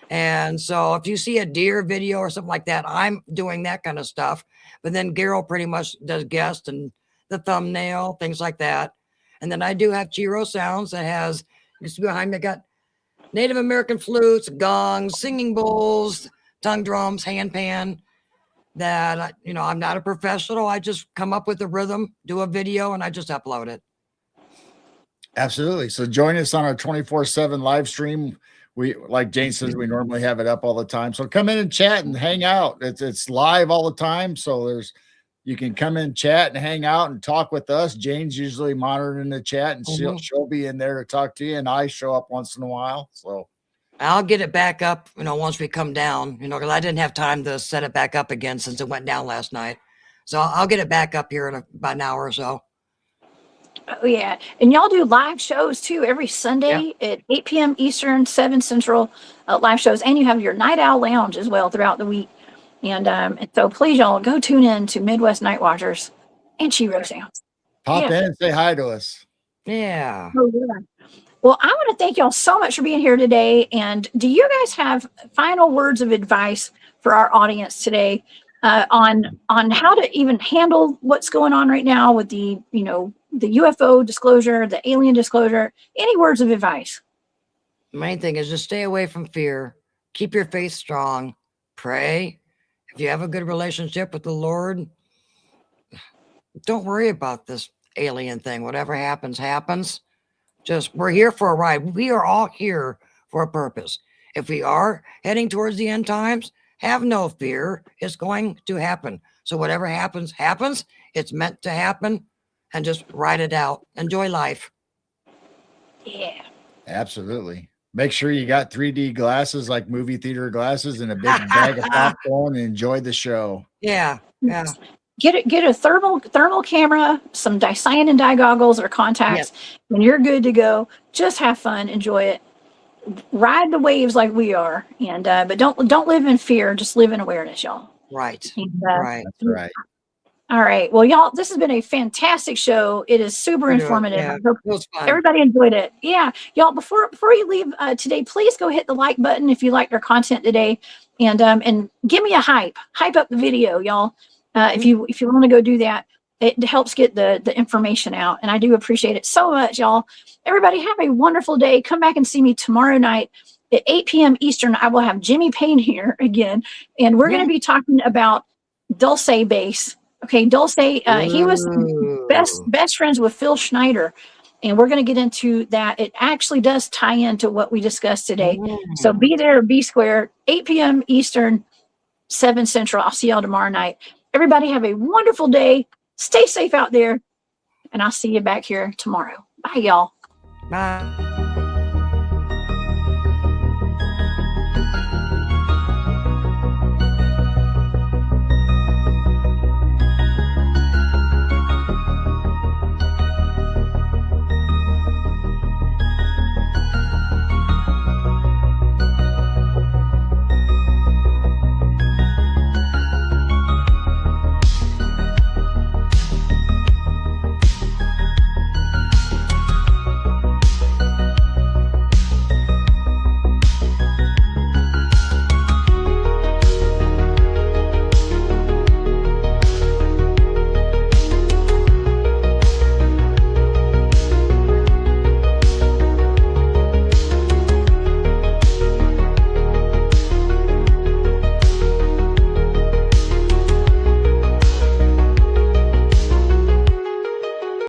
And so if you see a deer video or something like that, I'm doing that kind of stuff. But then Geryl pretty much does guest and the thumbnail, things like that. And then I do have Chiro Sounds that has, behind me, got Native American flutes, gongs, singing bowls, tongue drums, handpan. That, I'm not a professional. I just come up with a rhythm, do a video, and I just upload it. Absolutely. So join us on our 24/7 live stream. We, like Jane says, we normally have it up all the time. So come in and chat and hang out. It's live all the time. So You can come in, chat, and hang out and talk with us. Jane's usually monitoring the chat, and she'll be in there to talk to you. And I show up once in a while. So I'll get it back up, once we come down, because I didn't have time to set it back up again since it went down last night. So I'll get it back up here in about an hour or so. Oh, yeah. And y'all do live shows too every Sunday at 8 p.m. Eastern, 7 Central live shows. And you have your Night Owl Lounge as well throughout the week. And so please, y'all, go tune in to Midwest Night Watchers and Shiro Sounds. Pop in and say hi to us. Yeah. Oh, yeah. Well, I want to thank y'all so much for being here today. And do you guys have final words of advice for our audience today on how to even handle what's going on right now with the UFO disclosure, the alien disclosure? Any words of advice? The main thing is just stay away from fear. Keep your faith strong. Pray. If you have a good relationship with the Lord, don't worry about this alien thing. Whatever happens, happens. Just, we're here for a ride. We are all here for a purpose. If we are heading towards the end times, have no fear. It's going to happen. So whatever happens, happens. It's meant to happen. And just ride it out. Enjoy life. Yeah. Absolutely. Make sure you got 3D glasses, like movie theater glasses, and a big bag of popcorn, and enjoy the show. Yeah. Yeah. Get a thermal camera, some cyan and dye goggles or contacts, and you're good to go. Just have fun, enjoy it, ride the waves like we are, and but don't live in fear. Just live in awareness, y'all. Right. And, Right. That's right. All right. Well, y'all, this has been a fantastic show. It is super informative. Yeah, I hope it was fun. everybody enjoyed it. Yeah. Y'all, before you leave today, please go hit the like button if you liked our content today, and give me a hype up the video, y'all. If you want to go do that, it helps get the information out. And I do appreciate it so much, y'all. Everybody have a wonderful day. Come back and see me tomorrow night at 8 p.m. Eastern. I will have Jimmy Payne here again, and we're going to be talking about Dulce Base. Okay, Dulce, he was best friends with Phil Schneider, and we're going to get into that. It actually does tie into what we discussed today. So be there, be square, 8 p.m. Eastern, 7 Central. I'll see y'all tomorrow night. Everybody have a wonderful day. Stay safe out there, and I'll see you back here tomorrow. Bye, y'all. Bye.